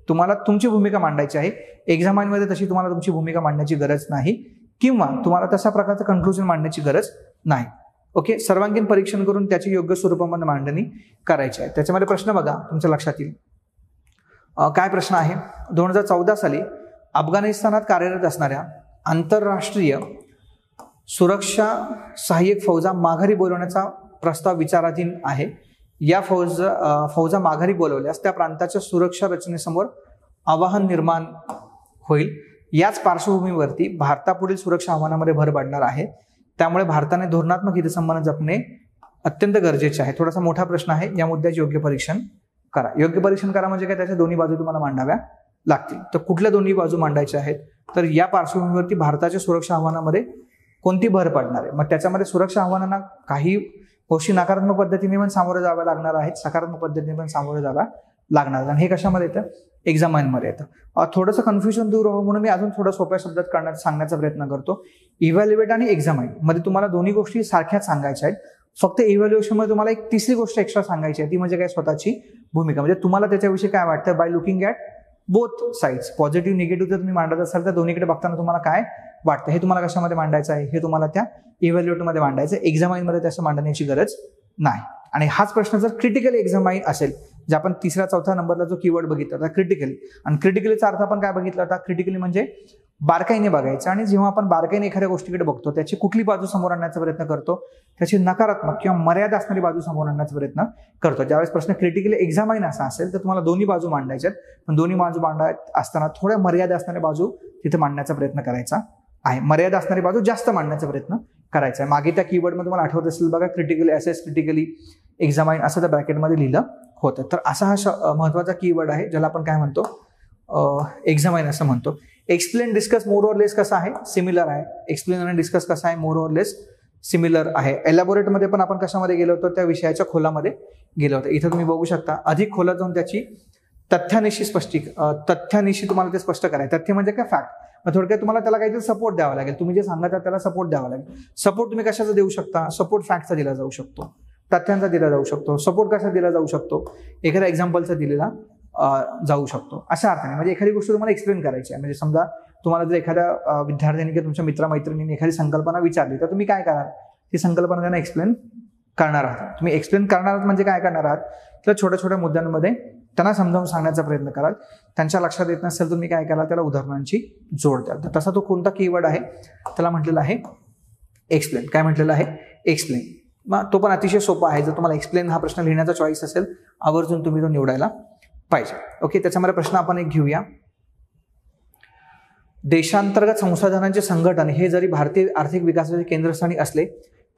तुम्हाला तुमची भूमिका मांडायची आहे, एक्झामाइनमध्ये तशी तुम्हाला तुमची भूमिका मांडण्याची गरज नाही किंवा तुम्हाला तशा प्रकारचं कन्क्लुजन मांडण्याची गरज नाही. ओके, सर्वांगीण परीक्षण करून त्याची योग्य स्वरूपामध्ये मांडणी करायची आहे. त्याच्यामध्ये प्रश्न बघा तुमच्या लक्षात येईल. काय प्रश्न आहे, 2014 साली अफगाणिस्तानात कार्यरत असणाऱ्या आंतरराष्ट्रीय सुरक्षा सहाय्यक फौजा माघारी बोलवण्याचा प्रस्ताव विचाराधीन आहे. या फौजा माघारी बोलवल्यास त्या प्रांताच्या सुरक्षा रचनेसमोर आव्हान निर्माण होईल. याच पार्श्वभूमीवरती भारतापुढील सुरक्षा आव्हानामध्ये भर पडणार आहे. त्यामुळे भारताने धोरणात्मक हितसंबंध जपणे अत्यंत गरजेचे आहे. थोडासा मोठा प्रश्न आहे, या मुद्द्याचे योग्य परीक्षण करा. योग्य परीक्षण करा म्हणजे काय, त्याच्या दोन्ही बाजू तुम्हाला मांडाव्या लागतील. तर कुठल्या दोन्ही बाजू मांडायच्या आहेत, तर या पार्श्वभूमीवरती भारताच्या सुरक्षा आव्हानामध्ये कोणती भर पडणार आहे. मग त्याच्यामध्ये सुरक्षा आव्हानांना काही गोष्टी नकारात्मक पद्धतीने पण सामोरे जाव्या लागणार आहेत, सकारात्मक पद्धतीने पण सामोरे जाव्या लागणार. आणि हे कशामध्ये येतं, एक्झामाइनमध्ये येतं. थोडंसं कन्फ्युजन दूर हो म्हणून मी अजून थोडं सोप्या शब्दात सांगण्याचा प्रयत्न करतो. इव्हॅल्युएट आणि एक्झामाइन मध्ये तुम्हाला दोन्ही गोष्टी सारख्याच सांगायच्या आहेत. फक्त इव्हॅल्युएशनमध्ये तुम्हाला एक तिसरी गोष्ट एक्स्ट्रा सांगायची आहे, ती म्हणजे काय, स्वतःची भूमिका. म्हणजे तुम्हाला त्याच्याविषयी काय वाटतं, by looking at both sides, positive negative जर तुम्ही मांडत असाल तर दोन्हीकडे बघताना तुम्हाला काय वाटतं हे तुम्हाला कशामध्ये मांडायचं आहे, हे तुम्हाला त्या इव्हॅल्युएटमध्ये मांडायचं. एक्झामाइनमध्ये त्याचं मांडण्याची गरज नाही. आणि हाच प्रश्न जर क्रिटिकली एक्झामाइन असेल, जे आपण 3-4 नंबरला जो कीवर्ड बघितला होता क्रिटिकली, आणि क्रिटिकलीचा अर्थ आपण काय बघितला होता, क्रिटिकली म्हणजे बारकाईने बघायचं. आणि जेव्हा आपण बारकाईने एखाद्या गोष्टीकडे बघतो, त्याची कुठली बाजू समोर आणण्याचा प्रयत्न करतो, त्याची नकारात्मक किंवा मर्यादा असणारी बाजू समोर आणण्याचा प्रयत्न करतो. ज्यावेळेस प्रश्न क्रिटिकली एक्झामाइन असा असेल तर तुम्हाला दोन्ही बाजू मांडायच्यात, पण दोन्ही बाजू मांडत असताना थोड्या मर्यादा असणाऱ्या बाजू तिथे मांडण्याचा प्रयत्न करायचा आहे. मर्यादा असणारी बाजू जास्त मांडण्याचा प्रयत्न करायचा आहे. मागे त्या कीवर्डमध्ये तुम्हाला आठवत असेल बघा, क्रिटिकली असेस, क्रिटिकली एक्झामाइन असं त्या ब्रॅकेटमध्ये लिहिलं होतं. तर असा हा महत्वाचा कीवर्ड आहे, ज्याला आपण काय म्हणतो, एक्झामाइन असं म्हणतो. एक्सप्लेन डिस्कस मोर ऑर लेस कसा आहे, सिमिलर आहे. एक्सप्लेन आणि डिस्कस कसा आहे, मोर ऑर लेस सिमिलर आहे. एलॅबोरेटमध्ये पण आपण कशामध्ये गेलो होतो, त्या विषयाच्या खोलामध्ये गेलो होतो. इथं तुम्ही बघू शकता, अधिक खोलात जाऊन त्याची तथ्यानिशी तुम्हाला ते स्पष्ट करायचं. तथ्य म्हणजे काय, फॅक्ट. मग थोडक्यात तुम्हाला त्याला काहीतरी सपोर्ट द्यावा लागेल. तुम्ही जे सांगता त्याला सपोर्ट द्यावा लागेल. सपोर्ट तुम्ही कशाचा देऊ शकता, सपोर्ट फॅक्टचा दिला जाऊ शकतो, तथ्यांचा दिला जाऊ शकतो. सपोर्ट कसा दिला जाऊ शकतो, एखाद्या एक्झाम्पलचा दिलेला जाऊ शकतो. अशा अर्थाने म्हणजे एखादी गोष्ट तुम्हाला एक्सप्लेन करायची आहे. म्हणजे समजा तुम्हाला जर एखाद्या विद्यार्थ्यांनी किंवा तुमच्या मित्रमैत्रिणींनी एखादी संकल्पना विचारली, तर तुम्ही काय कराल, ती संकल्पना त्यांना एक्सप्लेन करणार आहात. तुम्ही एक्सप्लेन करणार आहात म्हणजे काय करणार आहात, तर छोट्या छोट्या मुद्द्यांमध्ये त्यांना समजावून सांगण्याचा प्रयत्न कराल. त्यांच्या लक्षात येत नसेल तर तुम्ही काय कराल, त्याला उदाहरणांची जोड द्याल. तर तसा तो कोणता कीवर्ड आहे, त्याला म्हटलेला आहे एक्सप्लेन. काय म्हटलेलं आहे, एक्सप्लेन. मग तो पण अतिशय सोपा आहे. जर तुम्हाला एक्सप्लेन हा प्रश्न लिहिण्याचा चॉईस असेल, आवर्जून तुम्ही तो निवडायला पाहिजे. ओके, त्याच्यामध्ये प्रश्न आपण एक घेऊया. देशांतर्गत संसाधनांचे संघटन हे जरी भारतीय आर्थिक विकासाचे केंद्रस्थानी असले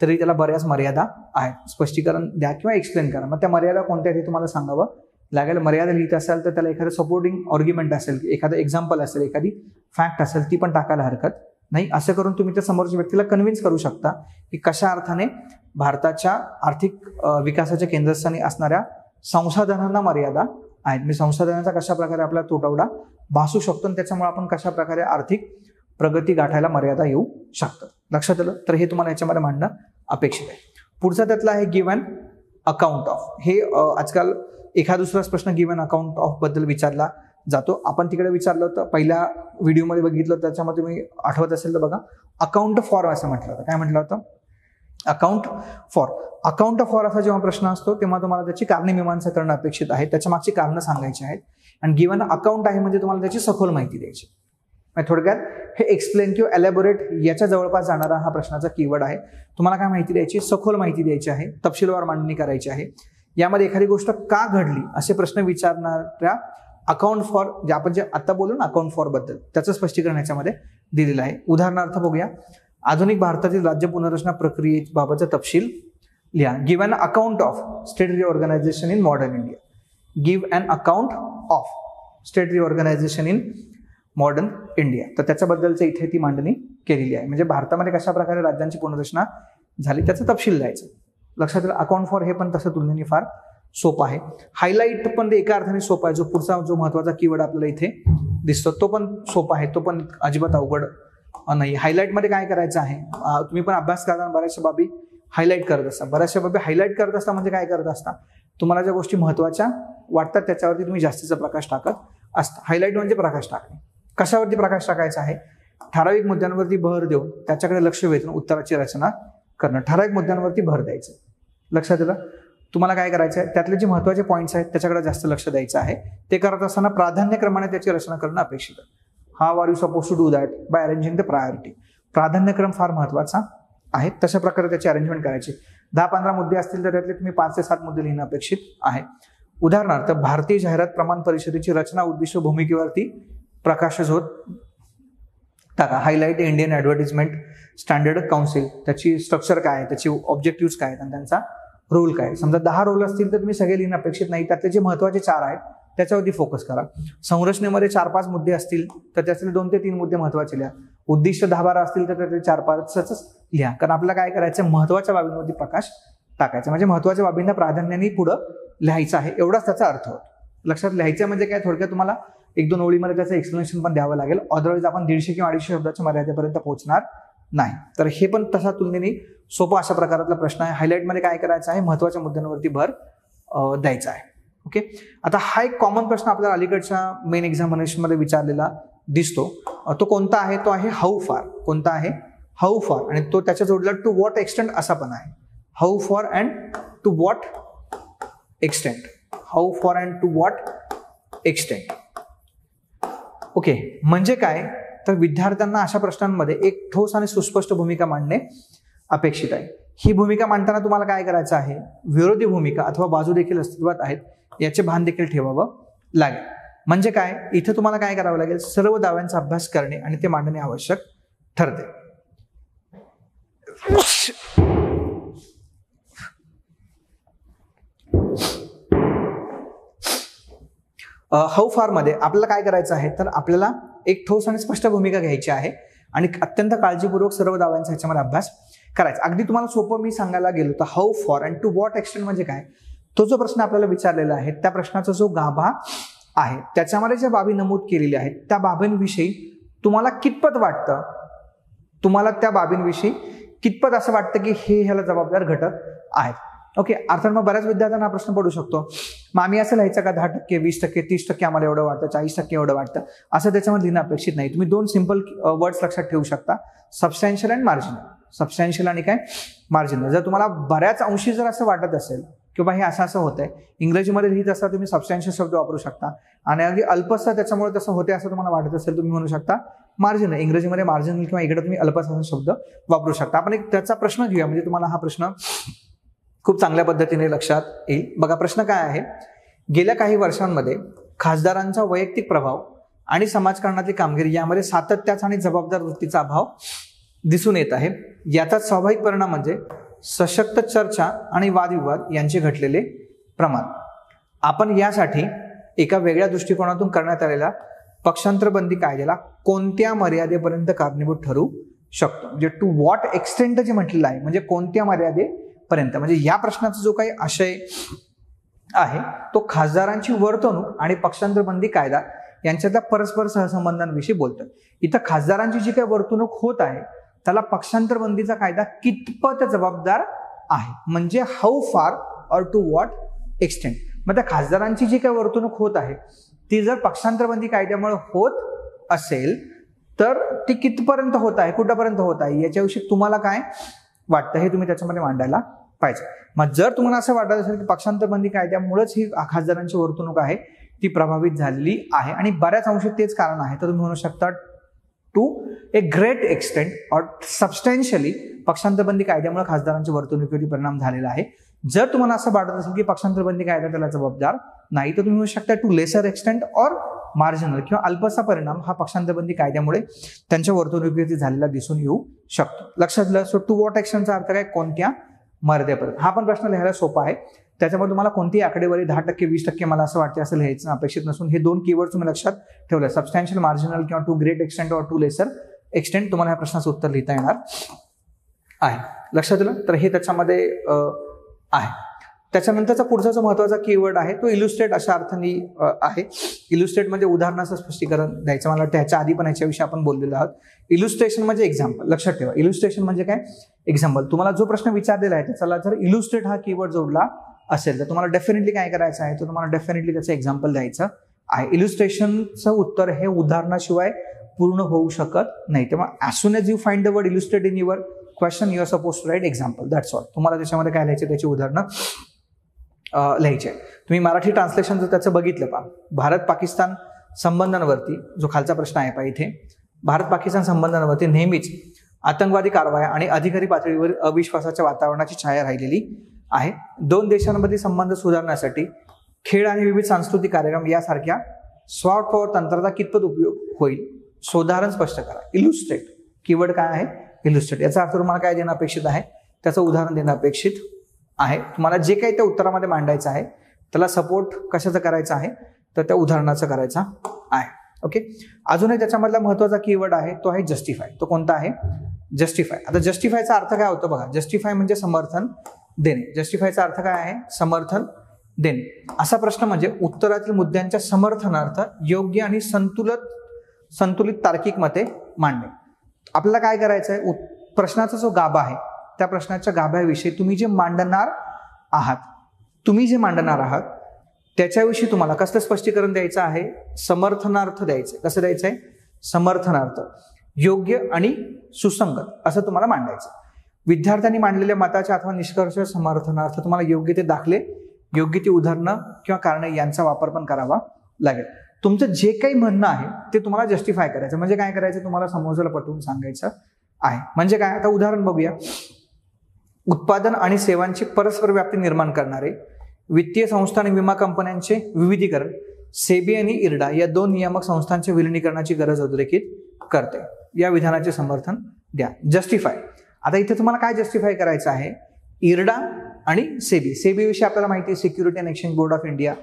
तरी त्याला बऱ्याच मर्यादा आहेत. स्पष्टीकरण द्या किंवा एक्सप्लेन करा. मग त्या मर्यादा कोणत्या आहेत हे तुम्हाला सांगावं लागेल. मर्यादा लिहित असाल तर त्याला एखादं सपोर्टिंग आर्ग्युमेंट असेल, एखादं एक्झाम्पल असेल, एखादी फॅक्ट असेल, ती पण टाकायला हरकत नाही. असं करून तुम्ही त्या समोरच्या व्यक्तीला कन्व्हिन्स करू शकता की कशा अर्थाने भारताच्या आर्थिक विकासाच्या केंद्रस्थानी असणाऱ्या संसाधनांना मर्यादा आहेत. म्हणजे संसाधनाचा कशा प्रकारे आपला तुटवडा भासू शकतो आणि त्याच्यामुळे आपण कशा प्रकारे आर्थिक प्रगती गाठायला मर्यादा येऊ शकतात. लक्षात आलं. तर हे तुम्हाला याच्यामध्ये मांडणं अपेक्षित आहे. पुढचा त्यातला आहे गिव्हन अकाउंट ऑफ. हे आजकाल एखादा दुसराच प्रश्न गिव्हन अकाउंट ऑफ बद्दल विचारला जातो. आपण तिकडे विचारलं होतं, पहिल्या व्हिडिओमध्ये बघितलं, त्याच्यामध्ये तुम्ही आठवत असेल तर बघा, अकाउंट फॉर असं म्हटलं होतं. काय म्हटलं होतं, अकाउंट फॉर. अकाउंट फॉर असा जेव्हा प्रश्न असतो तेव्हा तुम्हाला त्याची कारणे मीमांसा करणं अपेक्षित आहे, त्याच्या मागची कारणं सांगायची आहेत. आणि गिव्हन अकाउंट आहे म्हणजे तुम्हाला त्याची सखोल माहिती द्यायची. थोडक्यात हे एक्सप्लेन किंवा एलॅबोरेट याच्या जवळपास जाणारा हा प्रश्नाचा कीवर्ड आहे. तुम्हाला काय माहिती द्यायची, सखोल माहिती द्यायची आहे, तपशीलवार मांडणी करायची आहे. यामध्ये एखादी गोष्ट का घडली असे प्रश्न विचारणाऱ्या अकाउंट फॉर, जे आपण जे आता बोलू ना अकाउंट फॉर बद्दल, त्याचं स्पष्टीकरण याच्यामध्ये दिलेलं आहे. उदाहरणार्थ बघूया, आधुनिक भारतातील राज्य पुनर्रचना प्रक्रियेबाबतचा तपशील लिहा. Give an account of state reorganisation in modern India. Give an account of state reorganisation in modern India. तर त्याच्याबद्दलचं इथे ती मांडणी केलेली आहे. म्हणजे भारतामध्ये कशा प्रकारे राज्यांची पुनर्रचना झाली त्याचं तपशील द्यायचं. लक्षात आलं. अकाउंट फॉर हे पण तसं तुलनेने फार सोपं आहे. हायलाईट पण ते एका अर्थाने सोपा आहे. जो पुढचा जो महत्वाचा कीवर्ड आपल्याला इथे दिसतो तो पण सोपा आहे, तो पण अजिबात अवघड नाही. हायलाईटमध्ये काय करायचं आहे, तुम्ही पण अभ्यास करताना बऱ्याचशा बाबी हायलाईट करत असता. बऱ्याचशा बाबी हायलाईट करत असता म्हणजे काय करत असता, तुम्हाला ज्या गोष्टी महत्त्वाच्या वाटतात त्याच्यावरती तुम्ही जास्तीचा प्रकाश टाकत असता. हायलाईट म्हणजे प्रकाश टाकणे. कशावरती प्रकाश टाकायचा आहे, ठराविक मुद्द्यांवरती भर देऊन त्याच्याकडे लक्ष वेधून उत्तराची रचना करणं. ठराविक मुद्द्यांवरती भर द्यायचं. लक्षात येतं. तुम्हाला काय करायचं आहे, त्यातले जे महत्त्वाचे पॉईंट्स आहेत त्याच्याकडे जास्त लक्ष द्यायचं आहे. ते करत असताना प्राधान्यक्रमाने त्याची रचना करणं अपेक्षित आहे. How are you suppose to do that by arranging the priority. प्राधान्यक्रम फार महत्त्वाचा आहे. तशा प्रकारे त्याची अरेंजमेंट करायची. 10-15 मुद्दे असतील तर त्यातले तुम्ही 5 ते 7 मुद्दे लिहिणं अपेक्षित आहे. उदाहरणार्थ भारतीय जाहिरात प्रमाण परिषदेची रचना, उद्दिष्ट, भूमिकेवरती प्रकाशझोत टाका. Highlight Indian advertisement standard council. त्याची स्ट्रक्चर काय आहे, त्याची ऑब्जेक्टिव्ह काय आहेत आणि त्यांचा रोल काय. समजा 10 रोल असतील तर तुम्ही सगळे लिहिणं अपेक्षित नाही. त्यातले जे महत्त्वाचे 4 आहेत त्याच्यावरती फोकस करा. संरचनेमध्ये 4-5 मुद्दे असतील तर त्यातले 2 ते 3 मुद्दे महत्त्वाचे लिहा. उद्दिष्ट 10-12 असतील तर त्यातले 4-5च लिहा. कारण आपल्याला काय करायचं, महत्त्वाच्या बाबींवरती प्रकाश टाकायचा. म्हणजे महत्त्वाच्या बाबींना प्राधान्याने पुढं लिहायचं आहे, एवढाच त्याचा अर्थ होतो. लक्षात. लिहायचं म्हणजे काय, थोडक्यात तुम्हाला 1-2 ओळीमध्ये त्याचं एक्सप्लेनेशन पण द्यावं लागेल. अदरवाईज आपण 150 किंवा 250 शब्दाच्या मर्यादेपर्यंत पोहोचणार नाही. तर हे पण तसा तुलनेने सोपा अशा प्रकारातला प्रश्न आहे. हायलाईटमध्ये काय करायचं आहे, महत्त्वाच्या मुद्द्यांवरती भर द्यायचा आहे. ओके. आता हा एक कॉमन प्रश्न आपल्याला अलीकडच्या मेन एक्झामिनेशनमध्ये विचारलेला दिसतो. तो कोणता आहे, तो आहे हाऊ फार. कोणता आहे, हाऊ फार. आणि तो त्याच्या जोडला टू व्हॉट एक्सटेंट असा पण आहे. How far and to what extent. How far and to what extent. Okay. म्हणजे काय, तर विद्यार्थ्यांना अशा प्रश्नांमध्ये एक ठोस आणि सुस्पष्ट भूमिका मांडणे अपेक्षित आहे. ही भूमिका मांडताना तुम्हाला काय करायचं आहे, विरोधी भूमिका अथवा बाजू देखील अस्तित्वात आहेत याचे भान देखील ठेवावं लागेल. म्हणजे काय, इथं तुम्हाला काय करावं लागेल, सर्व दाव्यांचा अभ्यास करणे आणि ते मांडणे आवश्यक ठरते. हाऊ फार मध्ये आपल्याला काय करायचं आहे, तर आपल्याला एक ठोस आणि स्पष्ट भूमिका घ्यायची आहे आणि अत्यंत काळजीपूर्वक सर्व दाव्यांचा ह्याच्यामध्ये अभ्यास करायचा. अगदी तुम्हाला सोपं मी सांगायला गेलो तर how far and to what extent म्हणजे काय, तो जो प्रश्न आपल्याला विचारलेला आहे त्या प्रश्नाचा जो गाभा आहे त्याच्यामध्ये ज्या बाबी नमूद केलेल्या आहेत त्या बाबींविषयी तुम्हाला कितपत वाटतं, तुम्हाला त्या बाबींविषयी कितपत असं वाटतं की हे ह्याला जबाबदार घटक आहेत. ओके. अर्थात मग बऱ्याच विद्यार्थ्यांना प्रश्न पडू शकतो, मग आम्ही असं लिहायचं का 10%, 20%, 30% आम्हाला एवढं वाटतं, 40% एवढं वाटतं, असं त्याच्यामध्ये लिहिणं अपेक्षित नाही. तुम्ही 2 सिंपल वर्ड्स लक्षात ठेवू शकता, सबस्टॅन्शियल अँड मार्जिनल. सबस्टॅन्शियल आणि काय, मार्जिनल. जर तुम्हाला बऱ्याच अंशी जर असं वाटत असेल किंवा हे असं असं होतंय, इंग्रजीमध्ये लिहित असता तुम्ही सबस्टॅन्शियल शब्द वापरू शकता. आणि अगदी अल्पसा त्याच्यामुळे तसं होते असं तुम्हाला वाटत असेल, तुम्ही म्हणू शकता मार्जिनल. इंग्रजीमध्ये मार्जिनल किंवा इकडे तुम्ही अल्पसा शब्द वापरू शकता. आपण एक त्याचा प्रश्न घेऊया म्हणजे तुम्हाला हा प्रश्न खूप चांगल्या पद्धतीने लक्षात येईल. बघा प्रश्न काय आहे, गेल्या काही वर्षांमध्ये खासदारांचा वैयक्तिक प्रभाव आणि समाजकारणातली कामगिरी यामध्ये सातत्याचा आणि जबाबदार वृत्तीचा अभाव दिसून येत आहे. याचाच स्वाभाविक परिणाम म्हणजे सशक्त चर्चा आणि वादविवाद यांचे घटलेले प्रमाण. आपण यासाठी एका वेगळ्या दृष्टिकोनातून करण्यात आलेल्या पक्षांतरबंदी कायद्याला कोणत्या मर्यादेपर्यंत कारणीभूत ठरू शकतो. म्हणजे टू व्हॉट एक्सटेंट जे म्हटलेलं आहे म्हणजे कोणत्या मर्यादेपर्यंत, म्हणजे या प्रश्नाचा जो काही आशय आहे तो खासदारांची वर्तणूक आणि पक्षांतरबंदी कायदा यांच्यातल्या परस्पर सहसंबंधांविषयी बोलतो. इथं खासदारांची जी काही वर्तणूक होत आहे त्याला पक्षांतरबंदीचा कायदा कितपत जबाबदार आहे, म्हणजे हाऊ फार ऑर टू व्हॉट एक्सटेंट. मग त्या खासदारांची जी काही वर्तणूक होत आहे ती जर पक्षांतरबंदी कायद्यामुळे होत असेल तर ती कितपर्यंत होत आहे, कुठपर्यंत होत आहे, याच्याविषयी तुम्हाला काय वाटतं हे तुम्ही त्याच्यामध्ये मांडायला पाहिजे. मग जर तुम्हाला असं वाटत असेल की पक्षांतरबंदी कायद्यामुळेच ही खासदारांची वर्तणूक आहे ती प्रभावित झालेली आहे आणि बऱ्याच अंशी तेच कारण आहे, तर तुम्ही म्हणू शकता to a great extent or substantially पक्षांतरबंदी कायद्यामुळे खासदारांची वर्तणुकीवर परिणाम झालेला आहे. जर तुम्हाला असं वाटत असेल की पक्षांतरबंदी कायदा त्याला जबाबदार नाही तर तुम्ही म्हणू शकता to lesser extent or marginal किंवा अल्पसा परिणाम हा पक्षांतरबंदी कायद्यामुळे त्यांच्या वर्तणुकीवरती झालेला दिसून येऊ शकतो. लक्षात घ्या. सो टू व्हॉट एक्सटेंटचा अर्थ काय, कोणत्या मर्यादेपर्यंत. हा पण प्रश्न लिहायला सोपा आहे. त्याच्यामध्ये तुम्हाला कोणतीही आकडेवारी 10%, 20% मला असं वाटते असं लिहायचं अपेक्षित नसून हे 2 कीवर्ड तुम्ही लक्षात ठेवले, सबस्टॅन्शियल, मार्जिनल किंवा to great extent or to lesser extent, तुम्हाला ह्या प्रश्नाचं उत्तर लिहिता येणार आहे. लक्षात दिलं. तर हे त्याच्यामध्ये आहे. त्याच्यानंतरचा पुढचा जो महत्वाचा कीवर्ड आहे तो इलुस्ट्रेट अशा अर्थाने आहे. इलुस्ट्रेट म्हणजे उदाहरणाचं स्पष्टीकरण द्यायचं. मला वाटतं ह्याच्या आधी पण ह्याच्याविषयी आपण बोललेलो आहोत. इलुस्ट्रेशन म्हणजे एक्झाम्पल. लक्षात ठेवा, इलुस्ट्रेशन म्हणजे काय? एक्झाम्पल. तुम्हाला जो प्रश्न विचारलेला आहे त्याला जर इलुस्ट्रेट हा कीवर्ड जोडला असेल तर तुम्हाला डेफिनेटली काय करायचं आहे, तर तुम्हाला डेफिनेटली त्याचं एक्झाम्पल द्यायचं आहे. इलुस्ट्रेशनचं उत्तर हे उदाहरणाशिवाय पूर्ण होऊ शकत नाही. तेव्हा as soon as you find the word illustrate in your question you are suppose to write example. That's all. तुम्हाला त्याच्यामध्ये काय लिहायचे, त्याची उदाहरणं लिहायचे. तुम्ही मराठी ट्रान्सलेशन जर त्याचं बघितलं पहा, भारत पाकिस्तान संबंधांवरती जो खालचा प्रश्न आहे पहा इथे, भारत पाकिस्तान संबंधांवरती नेहमीच आतंकवादी कारवाया आणि अधिकारी पातळीवर अविश्वासाच्या वातावरणाची छाया राहिलेली आहे. दोन देशांमधील संबंध सुधारण्यासाठी खेळ आणि विविध सांस्कृतिक कार्यक्रम यासारख्या सॉफ्ट पॉवर तंत्राचा कितपत उपयोग होईल, उदाहरण स्पष्ट करा. इलुस्ट्रेट कीवर्ड काय आहे? इलुस्ट्रेट. याचा अर्थ तुम्हाला काय देणं अपेक्षित आहे, त्याचं उदाहरण देणं अपेक्षित आहे. तुम्हाला जे काही त्या उत्तरामध्ये मांडायचं आहे त्याला सपोर्ट कशाचं करायचं आहे, तर त्या उदाहरणाचं करायचं आहे. ओके. अजूनही त्याच्यामधला महत्वाचा कीवर्ड आहे तो आहे जस्टिफाय. तो कोणता आहे? जस्टिफाय. आता जस्टिफायचा अर्थ काय होतो बघा. जस्टिफाय म्हणजे समर्थन देणे. जस्टिफायचा अर्थ काय आहे? समर्थन देणे. असा प्रश्न म्हणजे उत्तरातील मुद्द्यांच्या समर्थनार्थ योग्य आणि संतुलित तार्किक मते मांडणे. आपल्याला काय करायचं आहे, प्रश्नाचा जो गाभा आहे त्या प्रश्नाच्या गाभ्याविषयी तुम्ही जे मांडणार आहात त्याच्याविषयी तुम्हाला कसलं स्पष्टीकरण द्यायचं आहे? समर्थनार्थ द्यायचं. कसं द्यायचं आहे? समर्थनार्थ. योग्य आणि सुसंगत असं तुम्हाला मांडायचं. विद्यार्थ्यांनी मांडलेल्या मताच्या अथवा निष्कर्ष समर्थनार्थ तुम्हाला योग्य ते दाखले, योग्य ती उदाहरणं किंवा कारणे यांचा वापर पण करावा लागेल. तुमचं जे काही म्हणणं आहे ते तुम्हाला जस्टिफाय करायचं. म्हणजे काय करायचं? तुम्हाला समोरच्याला पटवून सांगायचं आहे. म्हणजे काय? आता उदाहरण बघूया. उत्पादन आणि सेवांची परस्पर व्याप्ती निर्माण करणारे वित्तीय संस्था आणि विमा कंपन्यांचे विविधीकरण सेबी आणि इरडा या दोन नियामक संस्थांच्या विलिनीकरणाची गरज अधोरेखित करते. या विधानाचे समर्थन द्या. जस्टिफाय. आता इथे तुम्हाला काय जस्टिफाय करायचं आहे? इरडा आणि सेबी. सेबी विषयी आपल्याला माहिती आहे, Security and Exchange Board of India.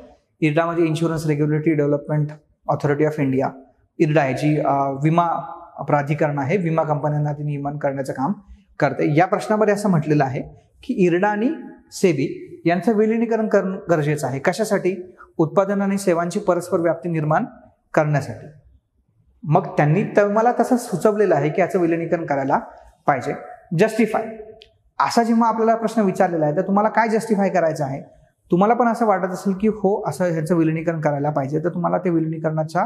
IRDA म्हणजे Insurance Regulatory Development Authority of India. IRDA आहे जी विमा प्राधिकरण आहे, विमा कंपन्यांना ते नियमन करण्याचं काम करते. या प्रश्नामध्ये असं म्हटलेलं आहे की इरडा आणि सेबी यांचं विलिनीकरण करणं गरजेचं आहे. कशासाठी? उत्पादन आणि सेवांची परस्पर व्याप्ती निर्माण करण्यासाठी. मग त्यांनी मला तसं सुचवलेलं आहे की याचं विलिनीकरण करायला पाहिजे. जस्टिफाय. असा जेव्हा आपल्याला प्रश्न विचारलेला आहे तर तुम्हाला काय जस्टिफाय करायचं आहे? तुम्हाला पण असं वाटत असेल की हो असं ह्याचं विलिनीकरण करायला पाहिजे, तर तुम्हाला ते विलिनीकरणाच्या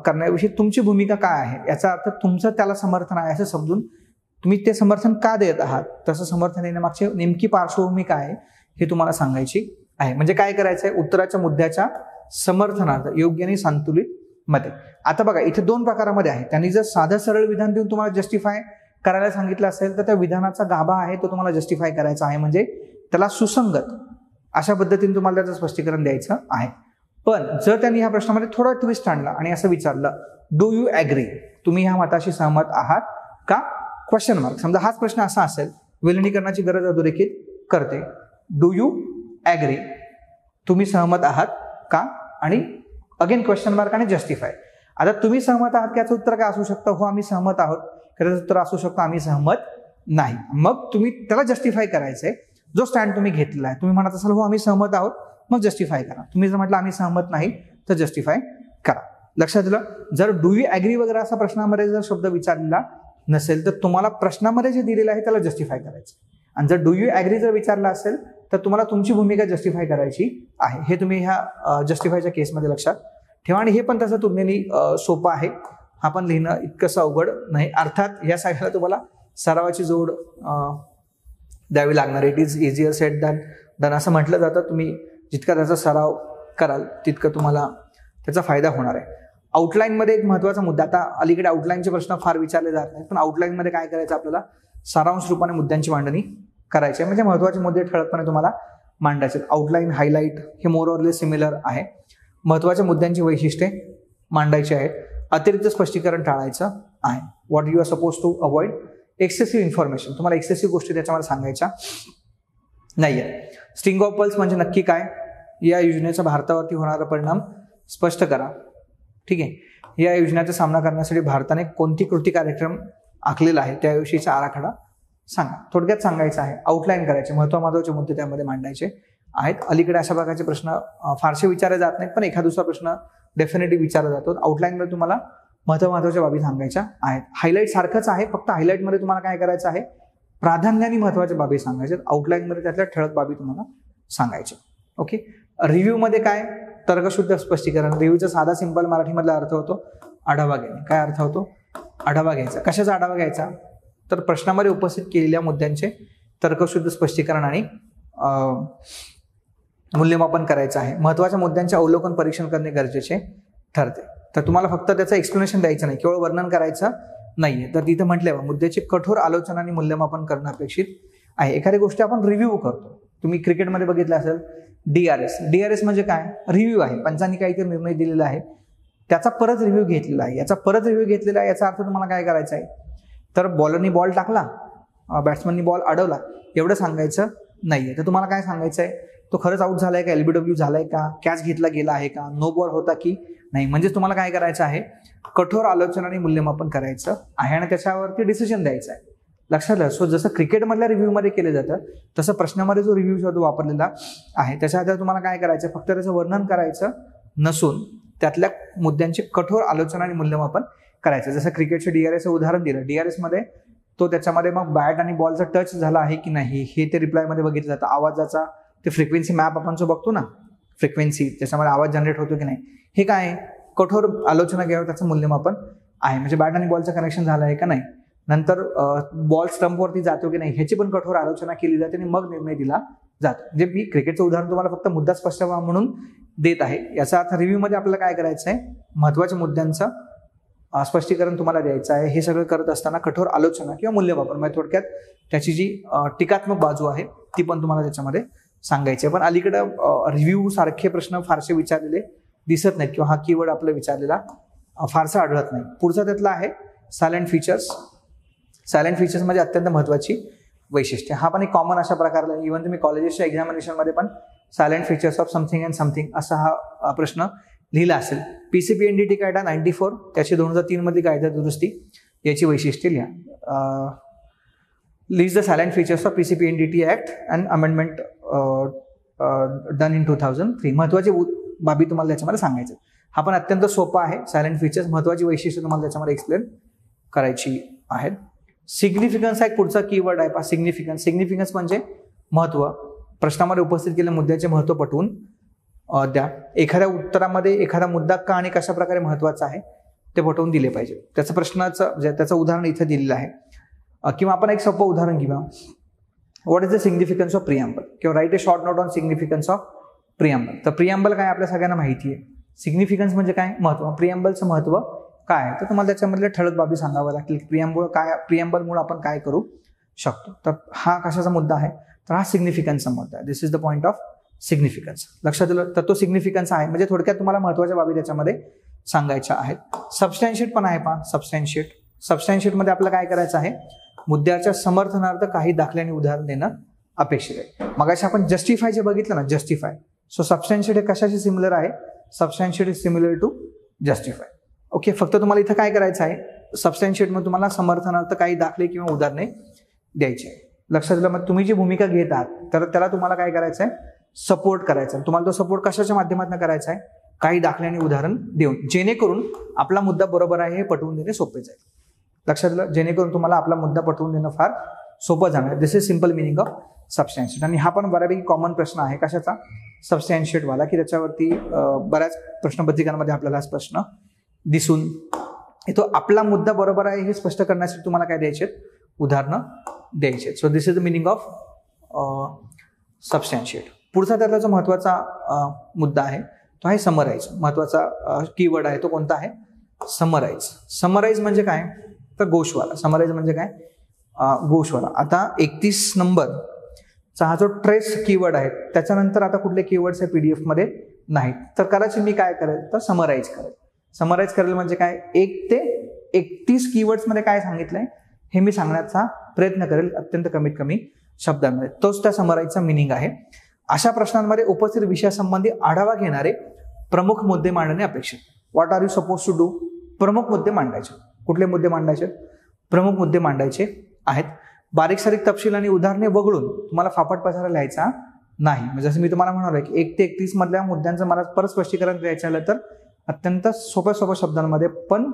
करण्याविषयी तुमची भूमिका काय आहे, याचा अर्थ तुमचं त्याला समर्थन आहे असं समजून तुम्ही ते समर्थन का देत आहात, तसं समर्थन देण्यामागची नेमकी पार्श्वभूमी काय आहे हे तुम्हाला सांगायची आहे. म्हणजे काय करायचं आहे? उत्तराच्या मुद्द्याच्या समर्थनार्थ योग्य आणि संतुलित मते. आता बघा इथे दोन प्रकारामध्ये आहे. त्यांनी जर साधं सरळ विधान देऊन तुम्हाला जस्टिफाय करायला सांगितलं असेल तर त्या विधानाचा गाभा आहे तो तुम्हाला जस्टिफाय करायचा आहे. म्हणजे त्याला सुसंगत अशा पद्धतीने तुम्हाला त्याचं स्पष्टीकरण द्यायचं आहे. पण जर त्यांनी ह्या प्रश्नामध्ये थोडा ट्विस्ट आणला आणि असं विचारलं, डू यू ॲग्री? तुम्ही ह्या मताशी सहमत आहात का? Question mark. समजा हाच प्रश्न असा असेल, विलिनीकरणाची गरज अधोरेखित करते. Do you agree? तुम्ही सहमत आहात का? आणि again question mark and justify. आता तुम्ही सहमत आहात याचं उत्तर काय असू शकतं? हो आम्ही सहमत आहोत. त्याचं उत्तर असू शकतं आम्ही सहमत नाही. मग तुम्ही त्याला जस्टिफाय करायचंय. जो स्टँड तुम्ही घेतलेला आहे, तुम्ही म्हणत असाल हो आम्ही सहमत आहोत, मग जस्टिफाय करा. तुम्ही जर म्हटलं आम्ही सहमत नाही तर जस्टिफाय करा. लक्षात दिलं? जर डू यू ॲग्री वगैरे असा प्रश्नामध्ये जर शब्द विचारलेला नसेल तर तुम्हाला प्रश्नामध्ये जे दिलेलं आहे त्याला जस्टिफाय करायचं. आणि जर डू यू ॲग्री जर विचारला असेल तर तुम्हाला तुमची भूमिका जस्टिफाय करायची आहे. हे तुम्ही ह्या जस्टिफायच्या केसमध्ये लक्षात ठेवा. आणि हे पण तसं तुलनेने सोपं आहे. हा पण लिहिणं इतकंसं अवघड नाही. अर्थात या सगळ्याला तुम्हाला सरावाची जोड द्यावी लागणार. It is easier sed than असं म्हटलं जातं. तुम्ही जितका त्याचा सराव कराल तितकं तुम्हाला त्याचा फायदा होणार आहे. आउटलाईनमध्ये एक महत्त्वाचा मुद्दा, आता अलीकडे आउटलाईनचे प्रश्न फार विचारले जात नाहीत, पण आउटलाईनमध्ये काय करायचं आपल्याला? सारांश रूपाने मुद्द्यांची मांडणी करायची आहे. म्हणजे महत्त्वाचे मुद्दे ठळकपणे तुम्हाला मांडायचे. आउटलाईन, हायलाईट हे मोर ऑर लेस सिमिलर आहे. महत्त्वाच्या मुद्द्यांची वैशिष्ट्ये मांडायची आहेत. अतिरिक्त स्पष्टीकरण टाळायचं आहे. What you are suppose to avoid excessive information. तुम्हाला एक्सेसिव्ह गोष्टी त्याच्यामध्ये सांगायच्या नाहीये. स्ट्रिंग ऑफ पल्स म्हणजे नक्की काय? या योजनेचा भारतावरती होणारा परिणाम स्पष्ट करा. ठीक आहे. या योजनेचा सामना करण्यासाठी भारताने कोणती कृती कार्यक्रम आखलेला आहे त्याविषयीचा आराखडा सांगा. थोडक्यात सांगायचं आहे. आउटलाईन करायचे, महत्त्वाचे मुद्दे त्यामध्ये मांडायचे आहेत. अलीकडे अशा प्रकारचे प्रश्न फारसे विचारले जात नाहीत, पण एखादा दुसरा प्रश्न डेफिनेटली विचारला जातो. आउटलाईनमध्ये तुम्हाला महत्त्वाच्या बाबी सांगायच्या आहेत. हायलाईट सारखंच आहे, फक्त हायलाईटमध्ये तुम्हाला काय करायचं आहे, प्राधान्याने महत्त्वाच्या बाबी सांगायच्या. आउटलाईनमध्ये त्यातल्या ठळक बाबी तुम्हाला सांगायच्या. ओके. रिव्ह्यूमध्ये काय, तर्कशुद्ध स्पष्टीकरण. रिव्ह्यूचा साधा सिंपल मराठीमधला अर्थ होतो आढावा घेणे. काय अर्थ होतो, आढावा घ्यायचा. कशाचा आढावा घ्यायचा, तर प्रश्नामध्ये उपस्थित केलेल्या मुद्द्यांचे तर्कशुद्ध स्पष्टीकरण आणि मूल्यमापन करायचं आहे. महत्त्वाच्या मुद्द्यांचे अवलोकन परीक्षण करणे गरजेचे ठरते. तर तुम्हाला फक्त त्याचं एक्सप्लेनेशन द्यायचं नाही, केवळ वर्णन करायचं नाहीये. तर तिथं म्हटल्यावर मुद्द्याचे कठोर आलोचना आणि मूल्यमापन करणं अपेक्षित आहे. एखादी गोष्ट आपण रिव्ह्यू करतो. तुम्ही क्रिकेटमध्ये बघितलं असेल DRS म्हणजे काय, रिव्ह्यू आहे. पंचांनी काहीतरी निर्णय दिलेला आहे, त्याचा परत रिव्ह्यू घेतलेला आहे. याचा परत रिव्ह्यू घेतलेला आहे याचा अर्थ तुम्हाला काय करायचं आहे, तर बॉलरनी बॉल टाकला, बॅट्समननी बॉल अडवला, एवढं सांगायचं नाहीये. तर तुम्हाला काय सांगायचं आहे, तो खरंच आउट झालाय का, LBW झालाय का, कॅच घेतला गेला आहे का, नो बॉल होता की नाही. म्हणजे तुम्हाला काय करायचं आहे, कठोर आलोचना आणि मूल्यमापन करायचं आहे आणि त्याच्यावरती डिसिजन द्यायचं आहे. लक्षात घ्या. सो जसं क्रिकेटमधल्या रिव्ह्यूमध्ये केलं जातं तसं प्रश्नामध्ये जो रिव्ह्यू शब्द वापरलेला आहे त्याच्या आधारे तुम्हाला काय करायचं, फक्त त्याचं वर्णन करायचं नसून त्यातल्या मुद्द्यांचे कठोर आलोचना आणि मूल्यमापन करायचं. जसं क्रिकेटचं DRS उदाहरण दिलं, DRS मध्ये तो त्याच्यामध्ये मग बॅट आणि बॉलचा टच झाला आहे की नाही हे ते रिप्लायमध्ये बघितलं जातं. आवाजाचा ते फ्रिक्वेन्सी मॅप आपण जो बघतो ना, फ्रिक्वेन्सी त्याच्यामध्ये आवाज जनरेट होतो की नाही, हे काय कठोर आलोचना घ्यावं, त्याचं मूल्यमापन आहे. म्हणजे बॅट आणि बॉलचं कनेक्शन झालं आहे का नाही, नंतर बॉल स्टंपवरती जातो की नाही ह्याची पण कठोर आलोचना केली जाते आणि मग निर्णय दिला जातो. म्हणजे मी क्रिकेटचं उदाहरण तुम्हाला फक्त मुद्दा स्पष्ट व्हावा म्हणून देत आहे. याचा अर्थ रिव्ह्यूमध्ये आपल्याला काय करायचं आहे, महत्त्वाच्या मुद्द्यांचं स्पष्टीकरण तुम्हाला द्यायचं आहे. हे सगळं करत असताना कठोर आलोचना किंवा मूल्यमापन म्हणजे थोडक्यात त्याची जी टीकात्मक बाजू आहे ती पण तुम्हाला त्याच्यामध्ये सांगायची आहे. पण अलीकडं रिव्ह्यू सारखे प्रश्न फारसे विचारलेले दिसत नाहीत किंवा हा कीवर्ड आपला विचारलेला फारसा आढळत नाही. पुढचा त्यातला आहे सायलेंट फीचर्स. सायलेंट फीचर्स म्हणजे अत्यंत महत्त्वाची वैशिष्ट्य. हा पण एक कॉमन अशा प्रकारला, इव्हन तुम्ही कॉलेजेसच्या एक्झामिनेशनमध्ये पण silent features of something and something असा हा प्रश्न लिहिला असेल. PCPNDT कायदा 94 त्याची 2003 मधली कायदा दुरुस्ती याची वैशिष्ट्ये लिहा. List the silent features of PCPNDT act and amendment done in 2003. महत्त्वाची बाबी तुम्हाला त्याच्यामध्ये सांगायचं. हा पण अत्यंत सोपा आहे. सायलेंट फीचर्स महत्त्वाची वैशिष्ट्य तुम्हाला त्याच्यामध्ये एक्सप्लेन करायची आहेत. सिग्निफिकन्स हा एक पुढचा कीवर्ड आहे. सिग्निफिकन्स म्हणजे महत्त्व. प्रश्नामध्ये उपस्थित केलेल्या मुद्द्याचे महत्त्व पटवून द्या. एखाद्या उत्तरामध्ये एखादा मुद्दा का आणि कशा प्रकारे महत्त्वाचा आहे ते पटवून दिले पाहिजे. त्याचं प्रश्नाचं म्हणजे त्याचं उदाहरण इथे दिलेलं आहे. किंवा आपण एक सोपं उदाहरण घेऊया. What is the significance of preamble किंवा write a short note on significance of preamble. तर प्रिॲम्बल काय आपल्या सगळ्यांना माहिती आहे. सिग्निफिकन्स म्हणजे काय, महत्त्व. प्रिॲम्बलचं महत्त्व काय आहे तर तुम्हाला त्याच्यामधल्या ठळक बाबी सांगाव्या लागतील. प्रिॲम्बलमुळे आपण काय करू शकतो. तर हा कशाचा मुद्दा आहे, तर हा सिग्निफिकन्सचा मुद्दा आहे. This is the point of significance. लक्षात आलं. तर तो सिग्निफिकन्स आहे म्हणजे थोडक्यात तुम्हाला महत्त्वाच्या बाबी त्याच्यामध्ये सांगायच्या आहेत. सबस्टॅन्शिएट पण आहे पहा. सबस्टॅन्शिएटमध्ये आपल्याला काय करायचं आहे, मुद्द्याच्या समर्थनार्थ काही दाखल्याने उदाहरण देणं अपेक्षित आहे. मगाशी आपण जस्टिफाय जे बघितलं ना, जस्टिफाय. सो सबस्टॅन्शिएट हे कशाशी सिमिलर आहे, substantiate is similar to justify. Okay. फक्त तुम्हाला इथं काय करायचं आहे, सबस्टॅन्शिएटमध्ये तुम्हाला समर्थनार्थ काही दाखले किंवा उदाहरणे द्यायची आहे. लक्षात आलं. मग तुम्ही जी भूमिका घेत आहात तर त्याला तुम्हाला काय करायचं आहे, सपोर्ट करायचा आहे. तुम्हाला तो सपोर्ट कशाच्या माध्यमातून करायचा आहे, काही दाखल्याने उदाहरण देऊन, जेणेकरून आपला मुद्दा बरोबर आहे हे पटवून देणे सोपे जाईल. लक्षात आलं. जेणेकरून तुम्हाला आपला मुद्दा पटवून देणं फार सोपं जाणार. दिस इज सिम्पल मिनिंग ऑफ सबस्टॅन्शिएट. आणि हा पण बऱ्यापैकी कॉमन प्रश्न आहे कशाचा, सबस्टॅन्शिएटवाला, की त्याच्यावरती बऱ्याच प्रश्नपत्रिकांमध्ये आपल्याला प्रश्न दिसून येतो. आपला मुद्दा बरोबर आहे हे स्पष्ट करण्यासाठी तुम्हाला काय द्यायचे, उदाहरणं द्यायचे. So this is the meaning of substantiate. पुढचा त्यातला जो महत्त्वाचा मुद्दा आहे तो आहे समराईज. महत्त्वाचा कीवर्ड आहे तो कोणता आहे, समराईज. समराईज म्हणजे काय, तर गोषवाला. समराईज म्हणजे काय, गोषवाला. आता 31 नंबरचा हा जो ट्रेस कीवर्ड आहे त्याच्यानंतर आता कुठले कीवर्ड्स आहे PDF मध्ये नाहीत. तर कदाचित मी काय करेल, तर समराईज करेल. समराईज करेल म्हणजे काय, 1 ते 31 कीवर्ड्समध्ये काय सांगितलंय हे मी सांगण्याचा प्रयत्न करेल अत्यंत कमीत कमी शब्दांमध्ये. तोच त्या समराईजचा मिनिंग आहे. अशा प्रश्नांमध्ये उपस्थित विषयासंबंधी आढावा घेणारे प्रमुख मुद्दे मांडणे अपेक्षित. What are you suppose to do, प्रमुख मुद्दे मांडायचे. कुठले मुद्दे मांडायचे, प्रमुख मुद्दे मांडायचे आहेत. बारीक सारीक तपशील आणि उदाहरणे वगळून तुम्हाला फापट पसारा लिहायचा नाही. म्हणजे जसं मी तुम्हाला म्हणालो की 1 ते 31 मधल्या मुद्द्यांचं मला परत स्पष्टीकरण द्यायचं झालं तर अत्यंत सोप्या शब्दांमध्ये पण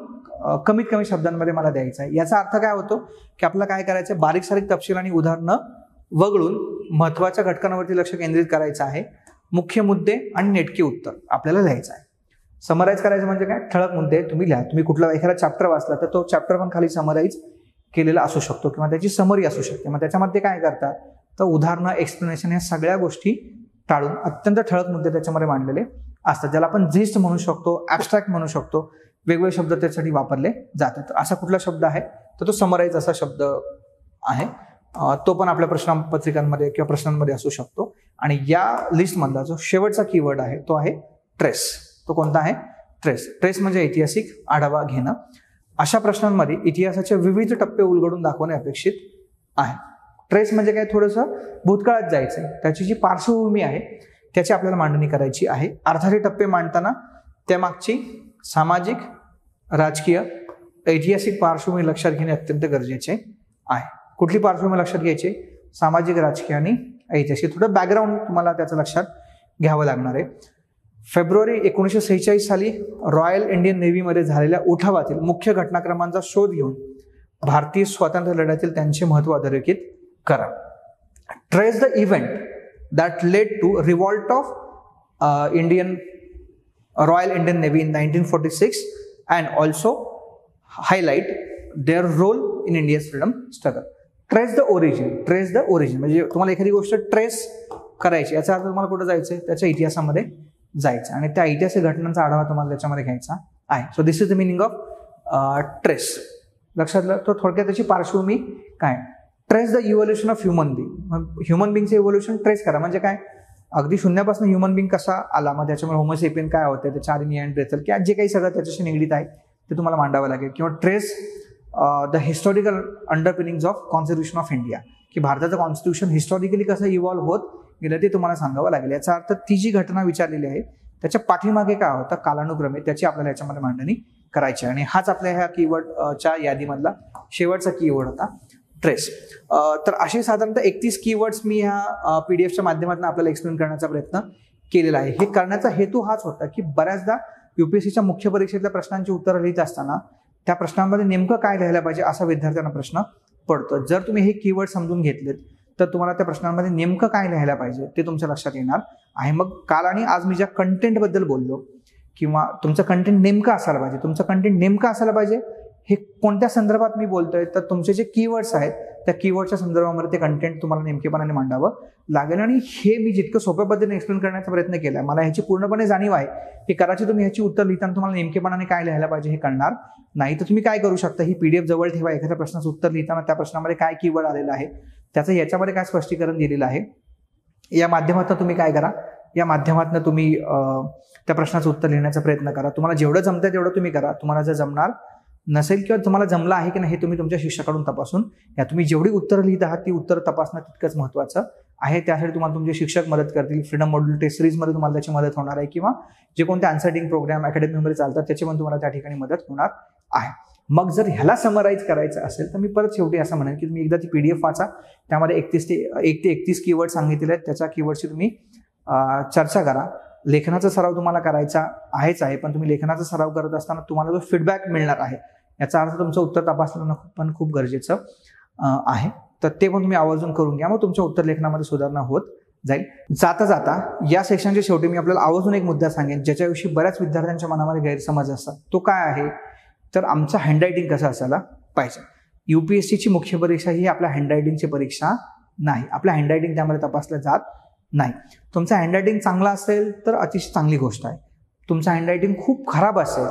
कमीत कमी शब्दांमध्ये मला द्यायचं आहे. याचा अर्थ काय होतो की आपल्याला काय करायचं, बारीक सारीक तपशील आणि उदाहरणं वगळून महत्वाच्या घटकांवरती लक्ष केंद्रित करायचं आहे. मुख्य मुद्दे आणि नेटके उत्तर आपल्याला लिहायचं आहे. समराईज करायचं म्हणजे काय, ठळक मुद्दे तुम्ही लिहा. तुम्ही कुठला एखादा चॅप्टर वाचला तर तो चॅप्टर पण खाली समराईज केलेला असू शकतो किंवा त्याची समरी असू शकते. मग त्याच्यामध्ये काय करतात तर उदाहरणं, एक्सप्लेनेशन ह्या सगळ्या गोष्टी टाळून अत्यंत ठळक मुद्दे त्याच्यामध्ये मांडलेले असतात, ज्याला आपण जिस्ट म्हणू शकतो, ॲब्स्ट्रॅक्ट म्हणू शकतो. वेगवेगळे शब्द त्यासाठी वापरले जातात. तर असा कुठला शब्द आहे तर तो समराईज असा शब्द आहे. तो पण आपल्या प्रश्नपत्रिकांमध्ये किंवा प्रश्नांमध्ये असू शकतो. आणि या लिस्टमधला जो शेवटचा कीवर्ड आहे तो आहे ट्रेस. तो कोणता आहे, ट्रेस. ट्रेस म्हणजे ऐतिहासिक आढावा घेणं. अशा प्रश्नांमध्ये इतिहासाचे विविध टप्पे उलगडून दाखवणे अपेक्षित आहे. ट्रेस म्हणजे काय, थोडंसं भूतकाळात जायचं, त्याची जी पार्श्वभूमी आहे त्याची आपल्याला मांडणी करायची आहे. अर्थाचे टप्पे मांडताना त्यामागची सामाजिक, राजकीय, ऐतिहासिक पार्श्वभूमी लक्षात घेणे अत्यंत गरजेचे आहे. कुठली पार्श्वभूमी लक्षात घ्यायची, सामाजिक, राजकीय आणि ऐतिहासिक. थोडं बॅकग्राऊंड तुम्हाला त्याचं लक्षात घ्यावं लागणार आहे. फेब्रुवारी 1946 साली रॉयल इंडियन नेव्हीमध्ये झालेल्या उठावातील मुख्य घटनाक्रमांचा शोध घेऊन भारतीय स्वातंत्र्य लढ्यातील त्यांचे महत्व अधोरेखित करा. Trace the event that led to revolt of Royal Indian Navy in 1946 and also highlight their role in India's freedom struggle. Trace the origin. Trace the origin म्हणजे तुम्हाला एखादी गोष्ट ट्रेस करायची, याचा अर्थ तुम्हाला कुठं जायचं, त्याच्या इतिहासामध्ये जायचं आणि त्या ऐतिहासिक घटनांचा आढावा तुम्हाला त्याच्यामध्ये घ्यायचा आहे. So this is the meaning of trace. लक्षात तो थोडक्यात त्याची पार्श्वभूमी काय. Trace the evolution of human being. Human बिंगचे इव्होल्युशन ट्रेस करा म्हणजे काय, अगदी शून्यापासून ह्युमन बिंग कसा आला, मग त्याच्यामुळे होमोसेपियन काय होते, त्याच्या आधी निअँडरथल किंवा जे काही सगळं त्याच्याशी निगडीत आहे ते तुम्हाला मांडावं लागेल. किंवा trace the historical underpinnings of constitution of India, की भारताचं कॉन्स्टिट्यूशन हिस्टॉरिकली कसं इव्हॉल्व्ह होत गेलं ते तुम्हाला सांगावं लागेल. याचा अर्थ ती जी घटना विचारलेली आहे त्याच्या पाठीमागे काय होतं कालानुक्रमे त्याची आपल्याला याच्यामध्ये मांडणी करायची. आणि हाच आपल्या ह्या कीवर्डच्या यादीमधला शेवटचा कीवर्ड होता, ट्रेस. तर असे साधारणतः 31 कीवर्ड्स मी ह्या पीडीएफच्या माध्यमातून आपल्याला एक्सप्लेन करण्याचा प्रयत्न केलेला आहे. हे करण्याचा हेतू हाच होता की बऱ्याचदा UPSCच्या मुख्य परीक्षेतल्या प्रश्नांची उत्तरं लिहित असताना त्या प्रश्नांमध्ये नेमकं काय लिहायला पाहिजे असा विद्यार्थ्यांना प्रश्न पडतो. जर तुम्ही हे कीवर्ड समजून घेतलेत तर तुम्हाला त्या प्रश्नांमध्ये नेमकं काय लिहायला पाहिजे ते तुमच्या लक्षात येणार आहे. मग काल आणि आज मी ज्या कंटेंटबद्दल बोललो किंवा तुमचं कंटेंट नेमकं असायला पाहिजे, तुमचं कंटेंट नेमकं असायला पाहिजे हे कोणत्या संदर्भात मी बोलतोय तर तुमचे जे कीवर्ड्स आहेत त्या कीवर्डच्या संदर्भामध्ये ते कंटेंट तुम्हाला नेमकेपणाने मांडावं लागेल. आणि हे मी जितकं सोप्या पद्धतीने एक्सप्लेन करण्याचा प्रयत्न केला मला ह्याची पूर्णपणे जाणीव आहे की कदाचित तुम्ही ह्याची उत्तर लिहिताना तुम्हाला नेमकेपणाने काय लिहायला पाहिजे हे कळणार नाही. तर तुम्ही काय करू शकता, ही PDF जवळ ठेवा. एखाद्या प्रश्नाचं उत्तर लिहिताना त्या प्रश्नामध्ये काय कीवर्ड आलेलं आहे त्याचं याच्यामध्ये काय स्पष्टीकरण दिलेलं आहे या माध्यमातून तुम्ही काय करा, या माध्यमातून तुम्ही त्या प्रश्नाचं उत्तर लिहिण्याचा प्रयत्न करा. तुम्हाला जेवढं जमतंय तेवढं तुम्ही करा. तुम्हाला जर जमणार नसेल किंवा तुम्हाला जमलं आहे की नाही हे तुम्ही तुमच्या शिक्षकाकडून तपासून या. तुम्ही जेवढी उत्तरं लिहित आहात ती उत्तरं तपासणं तितकंच महत्त्वाचं आहे. त्यासाठी तुम्हाला तुमचे शिक्षक मदत करतील. फ्रीडम मॉड्यूल टेस्ट सिरीजमध्ये तुम्हाला त्याची मदत होणार आहे किंवा जे कोणते आन्सरिंग प्रोग्राम अकॅडमीमध्ये चालतात त्याची पण तुम्हाला त्या ठिकाणी मदत होणार आहे. मग जर ह्याला समराईज करायचं असेल तर मी परत शेवटी असं म्हणेन की तुम्ही एकदा ती PDF वाचा. त्यामध्ये 1 ते 31 कीवर्ड सांगितलेले आहेत. त्याच्या कीवर्डची तुम्ही चर्चा करा. लेखनाचा सराव तुम्हाला करायचा आहेच आहे, पण तुम्ही लेखनाचा सराव करत असताना तुम्हाला जो फीडबॅक मिळणार आहे याचा अर्थ तुमचं उत्तर तपासणं पण खूप गरजेचं आहे. तर ते पण तुम्ही आवर्जून करून घ्या. मग तुमच्या उत्तर लेखनामध्ये सुधारणा होत जाईल. जाता जाता या सेक्शनच्या शेवटी मी आपल्याला आवर्जून एक मुद्दा सांगेन ज्याच्याविषयी बऱ्याच विद्यार्थ्यांच्या मनामध्ये गैरसमज असतात. तो काय आहे तर आमचं हँडरायटिंग कसं असायला पाहिजे. UPSCची मुख्य परीक्षा ही आपल्या हँडरायटिंगची परीक्षा नाही. आपलं हँडरायटिंग त्यामध्ये तपासलं जात नाही. तुमचं हँडरायटिंग चांगलं असेल तर अतिशय चांगली गोष्ट आहे. तुमचं हँडरायटिंग खूप खराब असेल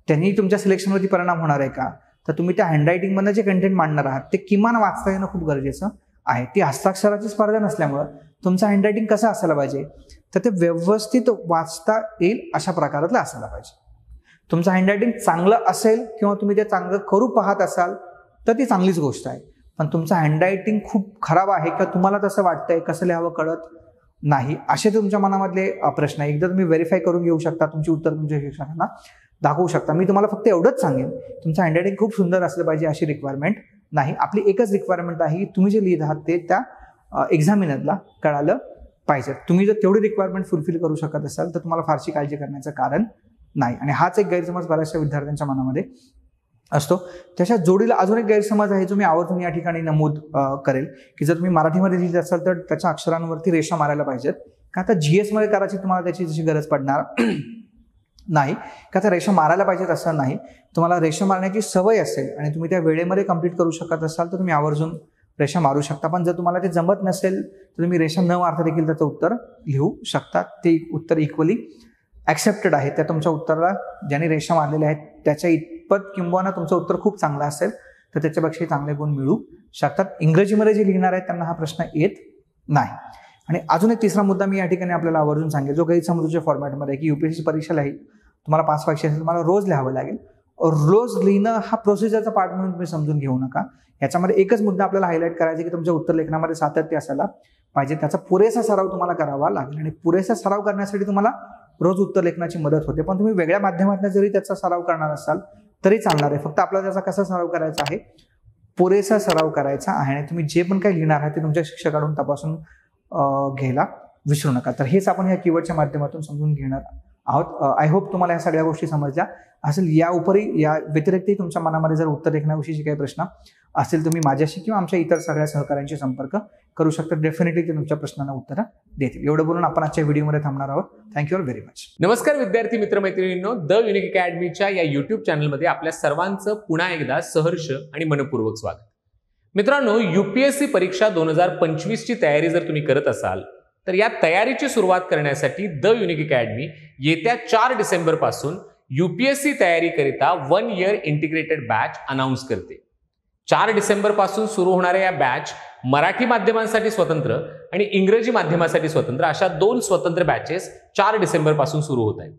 त्यांनी तुमच्या सिलेक्शनवरती परिणाम होणार आहे का, तर तुम्ही त्या हँडरायटिंगमधनं जे कंटेंट मांडणार आहात ते किमान वाचता येणं खूप गरजेचं आहे. ती हस्ताक्षराची स्पर्धा नसल्यामुळं तुमचं हँडरायटिंग कसं असायला पाहिजे तर ते व्यवस्थित वाचता येईल अशा प्रकारातलं असायला पाहिजे. तुमचं हँडरायटिंग चांगलं असेल किंवा तुम्ही ते चांगलं करू पाहत असाल तर ती चांगलीच गोष्ट आहे. पण तुमचं हँडरायटिंग खूप खराब आहे किंवा तुम्हाला तसं वाटतंय कसं लिहावं कळत नाही असे तुमच्या मनामधले प्रश्न एकदा तुम्ही व्हेरीफाय करून घेऊ शकता. तुमची उत्तर तुमच्या शिक्षकांना दाखवू शकता. मी तुम्हाला फक्त एवढंच सांगेन तुमचं हँडरायटिंग खूप सुंदर असलं पाहिजे अशी रिक्वायरमेंट नाही. आपली एकच रिक्वायरमेंट आहे की तुम्ही जे लिहित आहात ते त्या एक्झामिनरला कळालं पाहिजेत. तुम्ही जर तेवढी रिक्वायरमेंट फुलफिल करू शकत असाल तर तुम्हाला फारशी काळजी करण्याचं कारण नाही. आणि हाच एक गैरसमज बऱ्याचशा विद्यार्थ्यांच्या मनामध्ये असतो. त्याच्या जोडीला अजून एक गैरसमज आहे जो मी आवर्जून या ठिकाणी नमूद करेल की जर तुम्ही मराठीमध्ये लिहित असाल तर त्याच्या अक्षरांवरती रेषा मारायला पाहिजेत. का तर GS मध्ये करायची तुम्हाला त्याची जशी गरज पडणार नाही. का तर रेषा मारायला पाहिजेत असं नाही. तुम्हाला रेषा मारण्याची सवय असेल आणि तुम्ही त्या वेळेमध्ये कंप्लीट करू शकत असाल तर तुम्ही आवर्जून रेषा मारू शकता. पण जर तुम्हाला ते जमत नसेल तर तुम्ही रेषा न मारता देखील त्याचं उत्तर लिहू शकता. ते उत्तर इक्वली ॲक्सेप्टेड आहे. त्या तुमच्या उत्तराला ज्याने रेषा मारलेल्या आहेत त्याच्या इतपत किंवा तुमचं उत्तर खूप चांगलं असेल तर त्याच्यापेक्षाही चांगले गुण मिळू शकतात. इंग्रजीमध्ये जे लिहिणार आहेत त्यांना हा प्रश्न येत नाही. आणि अजून एक तिसरा मुद्दा मी या ठिकाणी आपल्याला आवर्जून सांगेल जो गैरसमजूच्या फॉर्मॅटमध्ये आहे की UPSC परीक्षा लिही तुम्हाला 5 वाक्य असेल तुम्हाला रोज लिहावं लागेल. रोज लिहिणं हा प्रोसिजरचा पार्ट म्हणून तुम्ही समजून घेऊ नका. याच्यामध्ये एकच मुद्दा आपल्याला हायलाईट करायचा की तुमच्या उत्तर लेखनामध्ये सातत्य असायला पाहिजे. त्याचा पुरेसा सराव तुम्हाला करावा लागेल आणि पुरेसा सराव करण्यासाठी तुम्हाला रोज उत्तर लेखनाची मदत होते. पण तुम्ही वेगळ्या माध्यमातून जरी त्याचा सराव करणार असाल तरी चालणार आहे. फक्त आपल्याला त्याचा कसा सराव करायचा आहे, पुरेसा सराव करायचा आहे. आणि तुम्ही जे पण काही लिहिणार आहे ते तुमच्या शिक्षकाकडून तपासून घ्यायला विसरू नका. तर हेच आपण या कीवर्डच्या माध्यमातून समजून घेणार आहोत. आय होप तुम्हाला या सगळ्या गोष्टी समजल्या असेल. या व्यतिरिक्तही तुमच्या मनामध्ये जर उत्तर लेखनाविषयीचे काही प्रश्न असेल तुम्ही माझ्याशी किंवा आमच्या इतर सगळ्या सहकाऱ्यांशी संपर्क करू शकता. डेफिनेटली ते तुमच्या प्रश्नांना उत्तरं देतील. एवढं बोलून आपण आजच्या व्हिडिओमध्ये थांबणार आहोत. Thank you all very much. नमस्कार विद्यार्थी मित्रमैत्रिणींनो, द युनिक अकॅडमीच्या या युट्यूब चॅनलमध्ये आपल्या सर्वांचं पुन्हा एकदा सहर्ष आणि मनपूर्वक स्वागत. मित्रांनो, UPSC परीक्षा 2025 ची तयारी जर तुम्ही करत असाल तर या तयारीची सुरुवात करण्यासाठी द युनिक अकॅडमी येत्या 4 डिसेंबर पासून UPSC तयारीकरिता 1 year integrated batch announce करते. 4 डिसेंबर पासून सुरू होणाऱ्या या बॅच मराठी माध्यमांसाठी स्वतंत्र आणि इंग्रजी माध्यमासाठी स्वतंत्र अशा 2 स्वतंत्र बॅचेस 4 डिसेंबर पासून सुरू होत आहेत.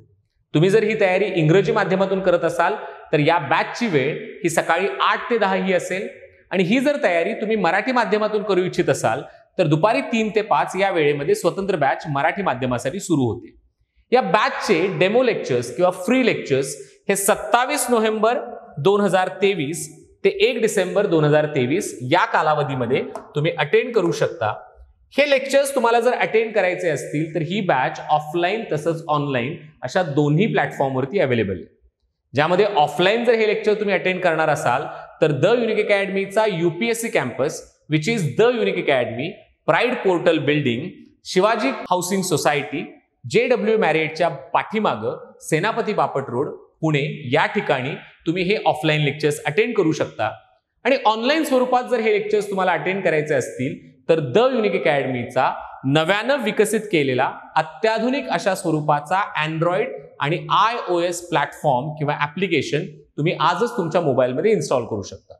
तुम्ही जर ही तयारी इंग्रजी माध्यमातून करत असाल तर या बॅचची वेळ ही सकाळी 8 ते 10 ही असेल आणि ही जर तयारी तुम्ही मराठी माध्यमातून करू इच्छित असाल तर दुपारी 3 ते 5 या वेळेमध्ये स्वतंत्र बॅच मराठी माध्यमासाठी सुरू होते. या बॅचचे डेमो लेक्चर्स किंवा फ्री लेक्चर्स हे 27 नोव्हेंबर 2023 ते 1 डिसेंबर 2023 या कालावधीमध्ये तुम्ही अटेंड करू शकता. हे लेक्चर्स तुम्हाला जर अटेंड करायचे असतील तर ही बॅच ऑफलाईन तसंच ऑनलाईन अशा दोन्ही प्लॅटफॉर्मवरती अवेलेबल आहे. ज्यामध्ये ऑफलाईन जर हे लेक्चर तुम्ही अटेंड करणार असाल तर द युनिक अकॅडमीचा UPSC campus which is the unique academy, pride portal building, Shivaji housing society, JW मॅरियटच्या पाठीमागं, सेनापती बापट रोड, पुणे या ठिकाणी तुम्ही हे ऑफलाईन लेक्चर्स अटेंड करू शकता. आणि ऑनलाईन स्वरूपात जर हे लेक्चर्स तुम्हाला अटेंड करायचे असतील तर द युनिक अकॅडमीचा नव्यानं विकसित केलेला अत्याधुनिक अशा स्वरूपाचा अँड्रॉइड आणि iOS प्लॅटफॉर्म किंवा ऍप्लिकेशन तुम्ही आजच तुमच्या मोबाईलमध्ये इन्स्टॉल करू शकता.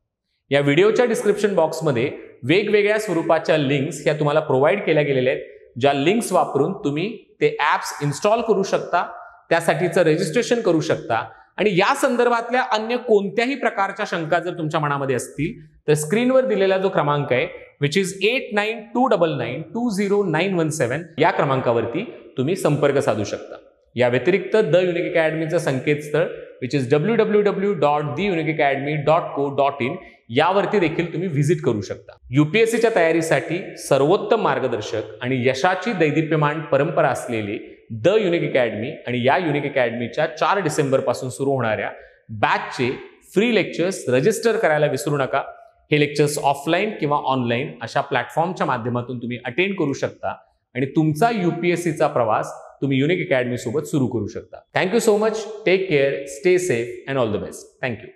या व्हिडिओच्या डिस्क्रिप्शन बॉक्समध्ये वेगवेगळ्या स्वरूपाच्या लिंक्स ह्या तुम्हाला प्रोव्हाइड केल्या गेलेल्या आहेत, ज्या लिंक्स वापरून तुम्ही ते ॲप्स इन्स्टॉल करू शकता, त्यासाठीचं रजिस्ट्रेशन करू शकता. आणि या संदर्भातल्या अन्य कोणत्याही प्रकारच्या शंका जर तुमच्या मनामध्ये असतील तर स्क्रीनवर दिलेला जो क्रमांक आहे विच इज 8929920917 या क्रमांकावरती तुम्ही संपर्क साधू शकता. या व्यतिरिक्त द युनिक अकॅडमीचं संकेतस्थळ विच इज www.theuniacademy.co.in यावरती देखील तुम्ही व्हिजिट करू शकता. UPSCच्या तयारीसाठी सर्वोत्तम मार्गदर्शक आणि यशाची दैदिप्यमान परंपरा असलेली द युनिक अकॅडमी आणि या युनिक अकॅडमीच्या 4 डिसेंबर पासून सुरू होणाऱ्या बॅचचे फ्री लेक्चर्स रजिस्टर करायला विसरू नका. हे लेक्चर्स ऑफलाईन किंवा ऑनलाईन अशा प्लॅटफॉर्मच्या माध्यमातून तुम्ही अटेंड करू शकता आणि तुमचा UPSCचा प्रवास तुम्ही युनिक अकॅडमी सोबत सुरू करू शकता. Thank you so much. Take care, stay safe and all the best. Thank you.